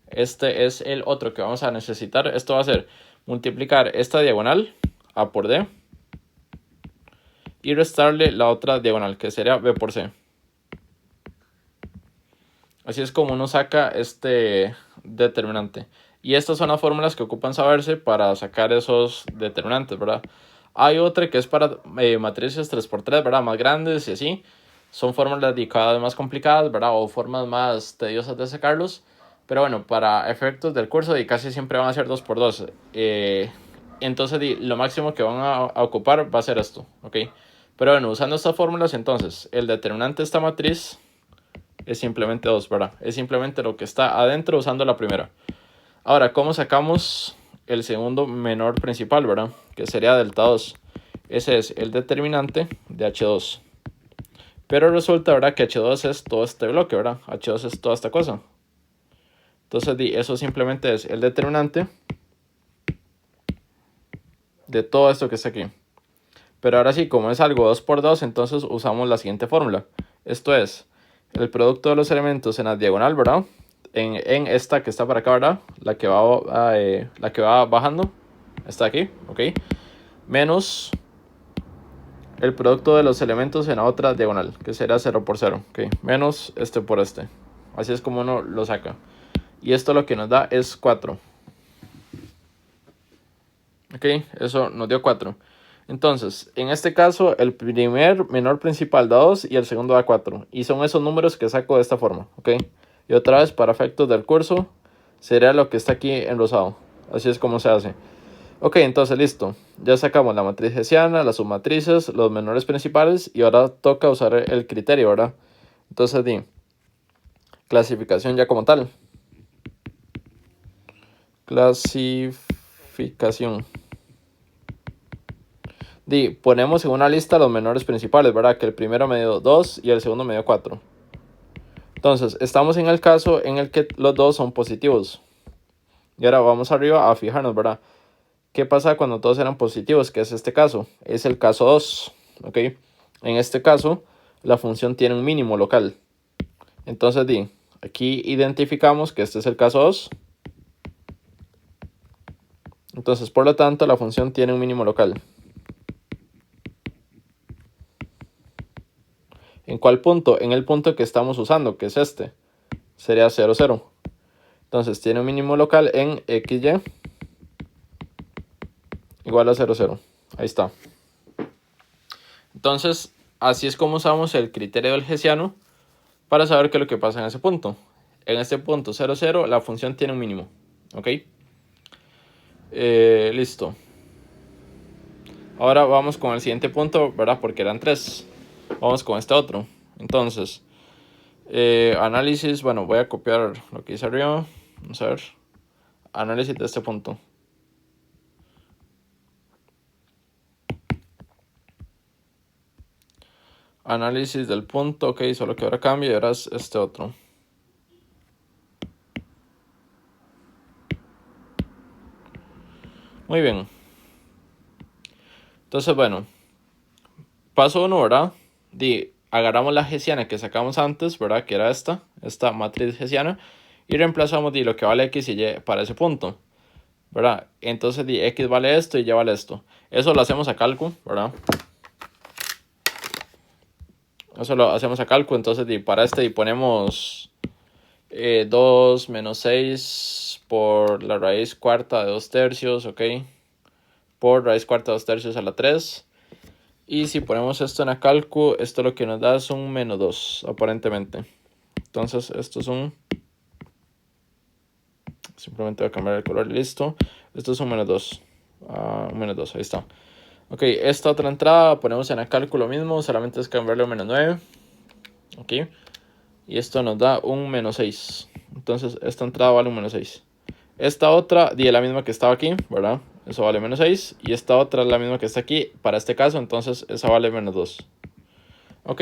Este es el otro que vamos a necesitar. Esto va a ser multiplicar esta diagonal, A por D, y restarle la otra diagonal, que sería B por C. Así es como uno saca este determinante. Y estas son las fórmulas que ocupan saberse para sacar esos determinantes, ¿verdad? Hay otra que es para matrices 3×3, ¿verdad? Más grandes y así. Son fórmulas cada vez más complicadas, ¿verdad? O formas más tediosas de sacarlos. Pero bueno, para efectos del curso casi siempre van a ser 2×2. Entonces lo máximo que van a ocupar va a ser esto, ¿ok? Pero bueno, usando estas fórmulas, entonces, el determinante de esta matriz es simplemente 2, ¿verdad? Es simplemente lo que está adentro usando la primera. Ahora, ¿cómo sacamos el segundo menor principal, ¿verdad? Que sería delta 2. Ese es el determinante de H2. Pero resulta, ¿verdad? Que H2 es todo este bloque, ¿verdad? H2 es toda esta cosa. Entonces, eso simplemente es el determinante de todo esto que está aquí. Pero ahora sí, como es algo 2×2, entonces usamos la siguiente fórmula. Esto es el producto de los elementos en la diagonal, ¿verdad? En esta que está para acá, ¿verdad? La que va bajando. Está aquí, ¿ok? Menos el producto de los elementos en la otra diagonal, que será 0 por 0, ¿ok? Menos este por este. Así es como uno lo saca. Y esto lo que nos da es 4. ¿Ok? Eso nos dio 4. Entonces, en este caso, el primer menor principal da 2 y el segundo da 4. Y son esos números que saco de esta forma, ¿ok? Y otra vez, para efectos del curso, sería lo que está aquí en rosado. Así es como se hace. Ok, entonces listo. Ya sacamos la matriz hessiana, las submatrices, los menores principales. Y ahora toca usar el criterio, ¿verdad? Entonces, clasificación ya como tal. Clasificación. Ponemos en una lista los menores principales, ¿verdad? Que el primero me dio 2 y el segundo me dio 4. Entonces, estamos en el caso en el que los dos son positivos. Y ahora vamos arriba a fijarnos, ¿verdad? ¿Qué pasa cuando todos eran positivos? Que es este caso. Es el caso 2, ¿ok? En este caso, la función tiene un mínimo local. Entonces, aquí identificamos que este es el caso 2. Entonces, por lo tanto, la función tiene un mínimo local. ¿En cuál punto? En el punto que estamos usando, que es este. Sería 0, 0. Entonces tiene un mínimo local en XY igual a 0, 0. Ahí está. Entonces, así es como usamos el criterio del hessiano para saber qué es lo que pasa en ese punto. En este punto 0, 0, la función tiene un mínimo. ¿Ok? Listo. Ahora vamos con el siguiente punto, ¿verdad? Porque eran 3. Vamos con este otro. Entonces, análisis, bueno, voy a copiar lo que hice arriba. Vamos a ver. Análisis de este punto. Análisis del punto, ok, solo que ahora cambia y ahora es este otro. Muy bien. Entonces, bueno. Paso 1, ¿verdad? Agarramos la hessiana que sacamos antes, ¿verdad? Que era esta matriz hessiana. Y reemplazamos lo que vale x y y para ese punto, ¿verdad? Entonces x vale esto y y vale esto. Eso lo hacemos a cálculo, ¿verdad? Eso lo hacemos a cálculo. Entonces para este ponemos 2 menos 6 por la raíz cuarta de 2/3, ¿ok? Por raíz cuarta de 2/3 a la 3. Y si ponemos esto en la cálculo, esto lo que nos da es un menos 2, aparentemente. Entonces esto es un... Simplemente voy a cambiar el color y listo. Esto es un menos 2. Un menos 2, ahí está. Ok, esta otra entrada ponemos en el cálculo mismo, solamente es cambiarle a menos 9. Ok, y esto nos da un menos 6. Entonces esta entrada vale un menos 6. Esta otra es la misma que estaba aquí, ¿verdad? Eso vale menos 6. Y esta otra es la misma que está aquí para este caso, entonces esa vale menos 2. Ok,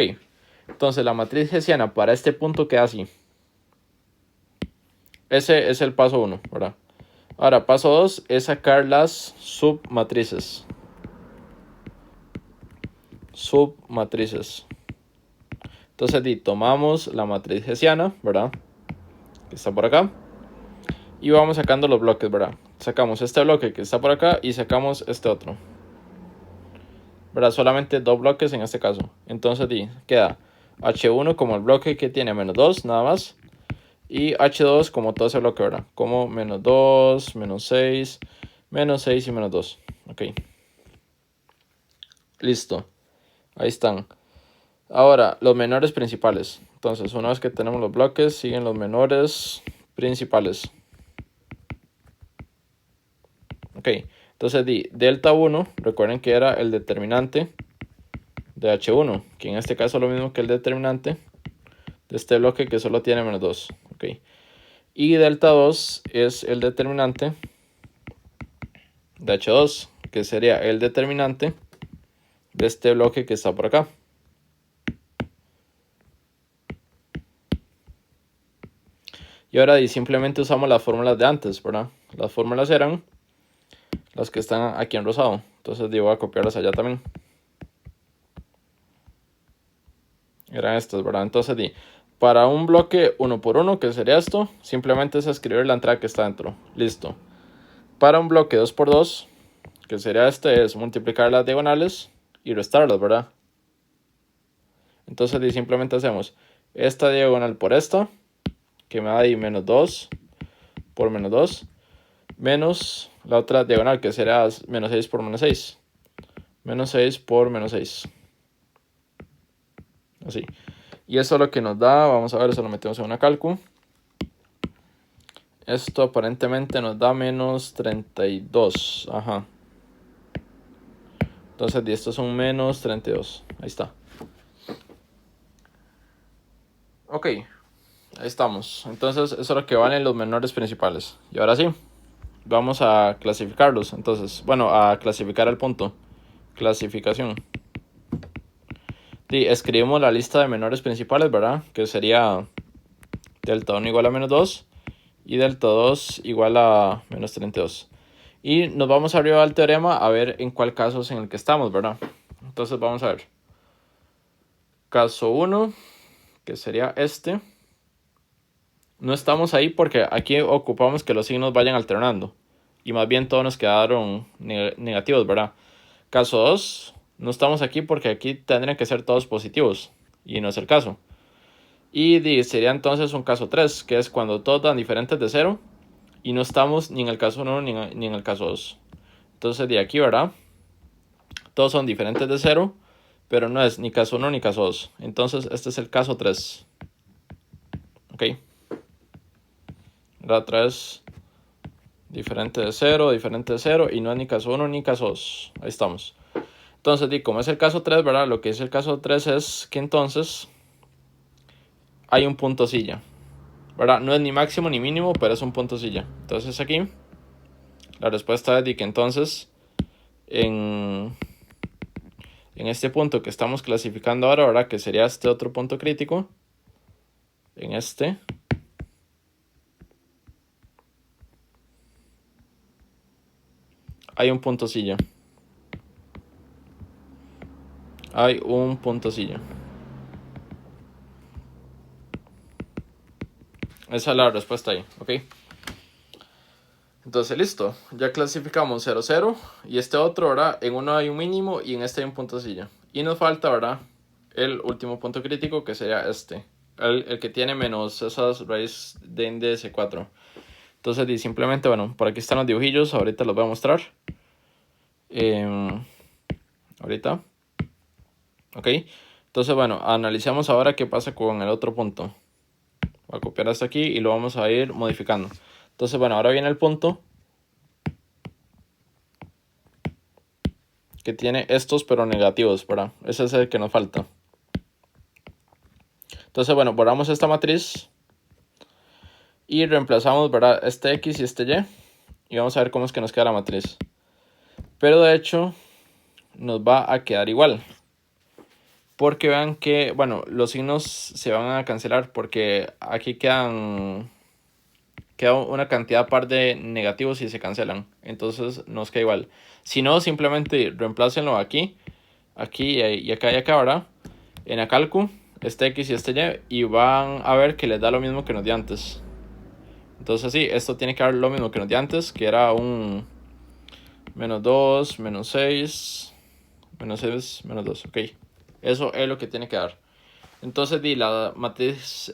entonces la matriz hessiana para este punto queda así. Ese es el paso 1, ¿verdad? Ahora, paso 2 es sacar las submatrices. Entonces tomamos la matriz hessiana, ¿verdad? Que está por acá. Y vamos sacando los bloques, ¿verdad? Sacamos este bloque que está por acá y sacamos este otro, ¿verdad? Solamente dos bloques en este caso. Entonces queda H1 como el bloque que tiene menos 2, nada más. Y H2 como todo ese bloque, ¿verdad? Como menos 2, menos 6 y menos 2. Ok. Listo. Ahí están. Ahora, los menores principales. Entonces, una vez que tenemos los bloques, siguen los menores principales. Ok. Entonces, delta 1, recuerden que era el determinante de H1, que en este caso es lo mismo que el determinante de este bloque que solo tiene menos 2. Ok. Y delta 2 es el determinante de H2, que sería el determinante de este bloque que está por acá. Y ahora simplemente usamos las fórmulas de antes, ¿verdad? Las fórmulas eran las que están aquí en rosado. Entonces voy a copiarlas allá también. Eran estas, ¿verdad? Entonces para un bloque 1 por 1, que sería esto, simplemente es escribir la entrada que está dentro. Listo. Para un bloque 2 por 2, que sería este, es multiplicar las diagonales y restarlas, ¿verdad? Entonces simplemente hacemos esta diagonal por esta, que me da ahí menos 2 por menos 2, menos la otra diagonal, que será menos 6 por menos 6. Menos 6 por menos 6. Así. Y eso es lo que nos da, vamos a ver, eso lo metemos en una calcu. Esto aparentemente nos da menos 32. Ajá. Entonces esto es un menos 32. Ahí está. Ok. Ahí estamos. Entonces eso es lo que valen los menores principales. Y ahora sí, vamos a clasificarlos. Entonces, bueno, a clasificar el punto. Clasificación. Y escribimos la lista de menores principales, ¿verdad? Que sería delta 1 igual a menos 2 y delta 2 igual a menos 32. Y nos vamos arriba al teorema a ver en cuál caso es en el que estamos, ¿verdad? Entonces vamos a ver. Caso 1, que sería este. No estamos ahí porque aquí ocupamos que los signos vayan alternando. Y más bien todos nos quedaron negativos, ¿verdad? Caso 2, no estamos aquí porque aquí tendrían que ser todos positivos. Y no es el caso. Y sería entonces un caso 3, que es cuando todos dan diferentes de 0. Y no estamos ni en el caso 1 ni en el caso 2. Entonces de aquí, ¿verdad? Todos son diferentes de 0, pero no es ni caso 1 ni caso 2. Entonces este es el caso 3. Ok. La 3 diferente de 0 y no es ni caso 1 ni caso 2. Ahí estamos. Entonces, como es el caso 3, ¿verdad? Lo que es el caso 3 es que entonces hay un punto silla, ¿verdad? No es ni máximo ni mínimo, pero es un punto silla. Entonces aquí la respuesta es que entonces en este punto que estamos clasificando ahora, ¿verdad? Que sería este otro punto crítico. En este hay un punto silla. Hay un punto silla. Esa es la respuesta ahí, ¿ok? Entonces listo, ya clasificamos 0, 0 y este otro, ¿verdad? En uno hay un mínimo y en este hay un punto silla. Y nos falta, ¿verdad? El último punto crítico que sería este. El que tiene menos esas raíces de índice 4. Entonces simplemente, bueno, por aquí están los dibujillos, ahorita los voy a mostrar. Ahorita. Ok. Entonces, bueno, analicemos ahora qué pasa con el otro punto. Voy a copiar esto aquí y lo vamos a ir modificando. Entonces, bueno, ahora viene el punto. que tiene estos pero negativos, ¿verdad? Ese es el que nos falta. Entonces, bueno, borramos esta matriz y reemplazamos, ¿verdad? Este X y este Y. Y vamos a ver cómo es que nos queda la matriz. Pero de hecho, nos va a quedar igual. Porque vean que, bueno, los signos se van a cancelar porque aquí queda una cantidad par de negativos y se cancelan. Entonces nos queda igual. Si no, simplemente reemplácenlo aquí y acá, ¿verdad? En la calcu, este X y este Y. Y van a ver que les da lo mismo que nos dio antes. Entonces sí, esto tiene que dar lo mismo que nos dio antes, que era un menos 2, menos 6, menos 6, menos 2. Ok, eso es lo que tiene que dar. Entonces la matriz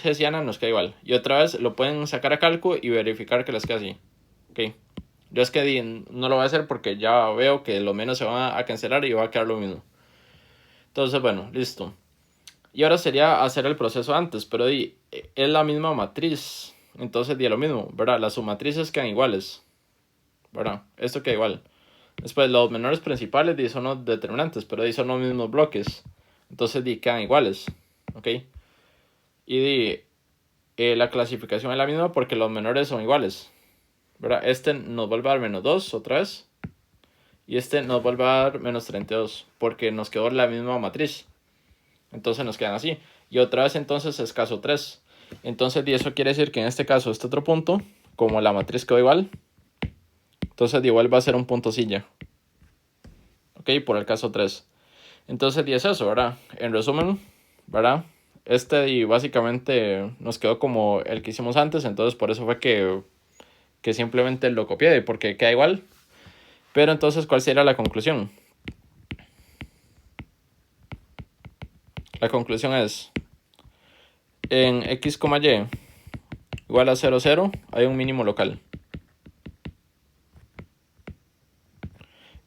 hessiana nos queda igual. Y otra vez lo pueden sacar a calco y verificar que les queda así. Ok. Yo es que no lo voy a hacer porque ya veo que lo menos se van a cancelar y va a quedar lo mismo. Entonces, bueno, listo. Y ahora sería hacer el proceso antes, pero es la misma matriz. Entonces lo mismo, ¿verdad? Las submatrices quedan iguales, ¿verdad? Esto queda igual. Después los menores principales son los determinantes, pero son los mismos bloques. Entonces quedan iguales, ¿ok? Y la clasificación es la misma porque los menores son iguales, ¿verdad? Este nos vuelve a dar menos 2 otra vez. Y este nos vuelve a dar menos 32 porque nos quedó la misma matriz. Entonces nos quedan así. Y otra vez entonces es caso 3. Entonces eso quiere decir que en este caso este otro punto, como la matriz quedó igual, entonces igual va a ser un punto silla. Ok, por el caso 3. Entonces es eso, ¿verdad? En resumen, ¿verdad? Este básicamente nos quedó como el que hicimos antes, entonces por eso fue que simplemente lo copié, porque queda igual. Pero entonces, ¿cuál sería la conclusión? La conclusión es, en x, y igual a 0, 0, hay un mínimo local.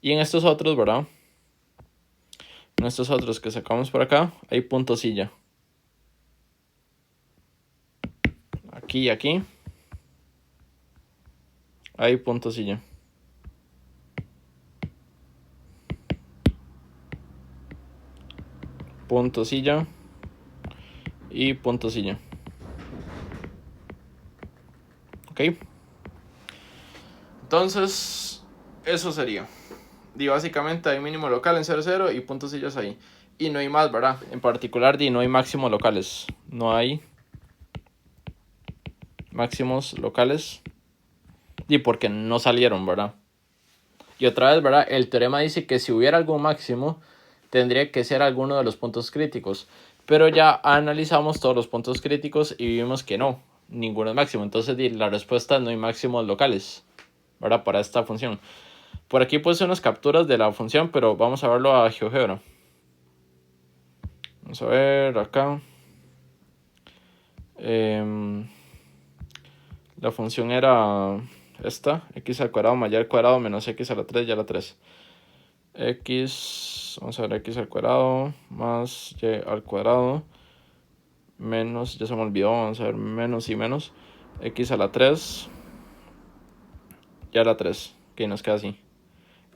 Y en estos otros, ¿verdad? En estos otros que sacamos por acá, hay punto silla. Aquí y aquí hay punto silla. Punto silla y punto silla. Ok. Entonces, eso sería. Y básicamente hay mínimo local en 0, 0 y puntos sillas ahí. Y no hay más, ¿verdad? En particular, no hay máximos locales. No hay máximos locales. Y porque no salieron, ¿verdad? Y otra vez, ¿verdad? El teorema dice que si hubiera algún máximo, tendría que ser alguno de los puntos críticos. Pero ya analizamos todos los puntos críticos y vimos que no, ninguno es máximo. Entonces la respuesta es no hay máximos locales, ¿verdad? Para esta función. Por aquí puse unas capturas de la función, pero vamos a verlo a GeoGebra. Vamos a ver acá. La función era esta, x al cuadrado más y al cuadrado menos x a la 3 y a la 3. X, vamos a ver, x al cuadrado más y al cuadrado menos, ya se me olvidó, vamos a ver, menos y menos, x a la 3 y a la 3, que nos queda así.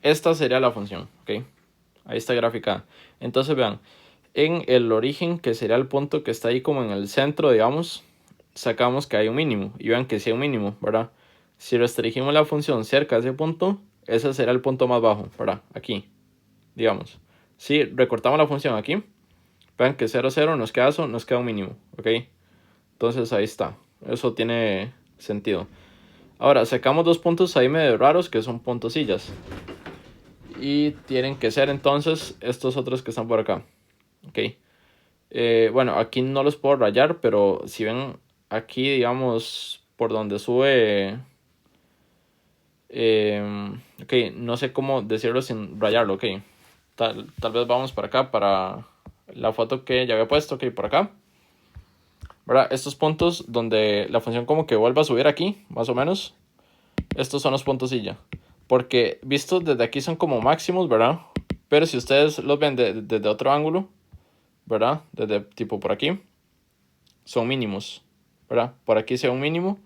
Esta sería la función, ok, ahí está graficada. Entonces vean, en el origen, que sería el punto que está ahí como en el centro, digamos, sacamos que hay un mínimo, y vean que sí hay un mínimo, ¿verdad? Si restringimos la función cerca de ese punto, ese será el punto más bajo, ¿verdad? Aquí, digamos. Si recortamos la función aquí, vean que 0, 0 nos queda eso, nos queda un mínimo, ¿ok? Entonces ahí está, eso tiene sentido. Ahora, sacamos dos puntos ahí medio raros que son puntosillas. Y tienen que ser entonces estos otros que están por acá, ¿ok? Bueno, aquí no los puedo rayar, pero si ven aquí, digamos, por donde sube... ok, no sé cómo decirlo sin rayarlo, ok. Tal vez vamos para acá, para la foto que ya había puesto, ok, por acá. ¿Verdad? Estos puntos donde la función como que vuelva a subir aquí, más o menos. Estos son los puntos silla. Porque vistos desde aquí son como máximos, ¿verdad? Pero si ustedes los ven desde otro ángulo, ¿verdad? Desde tipo por aquí, son mínimos, ¿verdad? Por aquí se ve un mínimo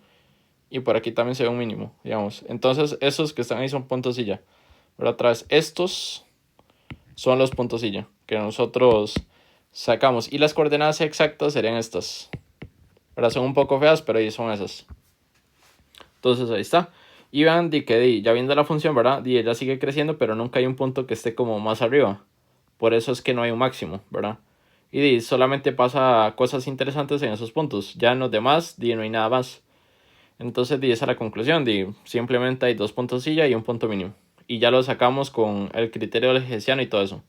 y por aquí también se ve un mínimo, digamos. Entonces esos que están ahí son puntos silla, Ahora otra vez, estos son los puntosillos que nosotros sacamos. Y las coordenadas exactas serían estas. Ahora son un poco feas, pero ahí son esas. Entonces ahí está. Y vean que ya viendo la función, ¿verdad? Ella sigue creciendo, pero nunca hay un punto que esté como más arriba. Por eso es que no hay un máximo, ¿verdad? Y solamente pasa cosas interesantes en esos puntos. Ya en los demás, no hay nada más. Entonces esa es la conclusión. Simplemente hay dos puntos silla y un punto mínimo. Y ya lo sacamos con el criterio del hessiano y todo eso.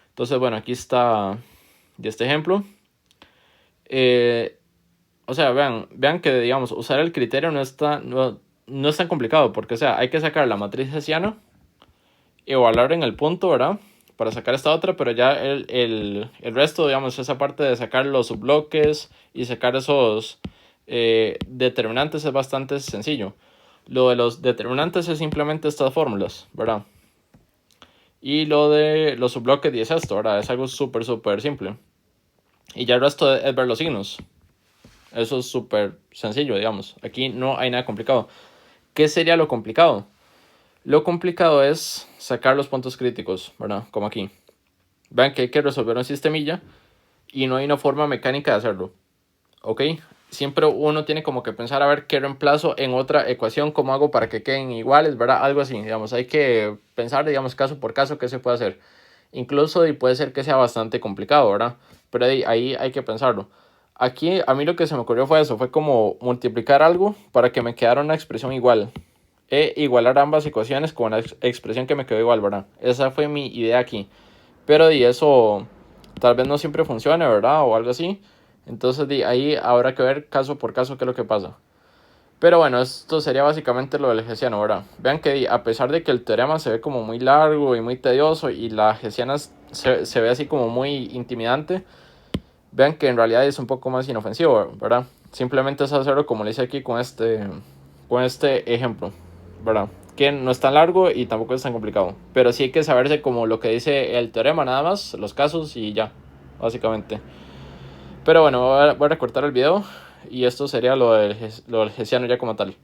Entonces, bueno, aquí está este ejemplo. O sea, vean que, digamos, usar el criterio no es tan complicado, porque, o sea, hay que sacar la matriz hessiana, evaluar en el punto, ¿verdad? Para sacar esta otra, pero ya el resto, digamos, esa parte de sacar los subbloques y sacar esos determinantes es bastante sencillo. Lo de los determinantes es simplemente estas fórmulas, ¿verdad? Y lo de los subbloques y es esto, ¿verdad? Es algo súper simple. Y ya el resto es ver los signos. Eso es súper sencillo, digamos. Aquí no hay nada complicado. ¿Qué sería lo complicado? Lo complicado es sacar los puntos críticos, ¿verdad? Como aquí. Vean que hay que resolver un sistemilla y no hay una forma mecánica de hacerlo. ¿Ok? Siempre uno tiene como que pensar a ver qué reemplazo en otra ecuación, cómo hago para que queden iguales, ¿verdad? Algo así, digamos. Hay que pensar, digamos, caso por caso qué se puede hacer. Incluso y puede ser que sea bastante complicado, ¿verdad? Pero ahí hay que pensarlo. Aquí a mí lo que se me ocurrió fue eso, fue como multiplicar algo para que me quedara una expresión igual. E igualar ambas ecuaciones con una expresión que me quedó igual, ¿verdad? Esa fue mi idea aquí. Pero eso tal vez no siempre funcione, ¿verdad? O algo así. Entonces ahí habrá que ver caso por caso qué es lo que pasa. Pero bueno, esto sería básicamente lo del hessiano, ¿verdad? Vean que a pesar de que el teorema se ve como muy largo y muy tedioso y la hessiana se ve así como muy intimidante, vean que en realidad es un poco más inofensivo, ¿verdad? Simplemente es hacerlo como le hice aquí con este ejemplo, ¿verdad? Que no es tan largo y tampoco es tan complicado. Pero sí hay que saberse como lo que dice el teorema nada más, los casos y ya, básicamente. Pero bueno, voy a recortar el video y esto sería lo del hessiano ya como tal.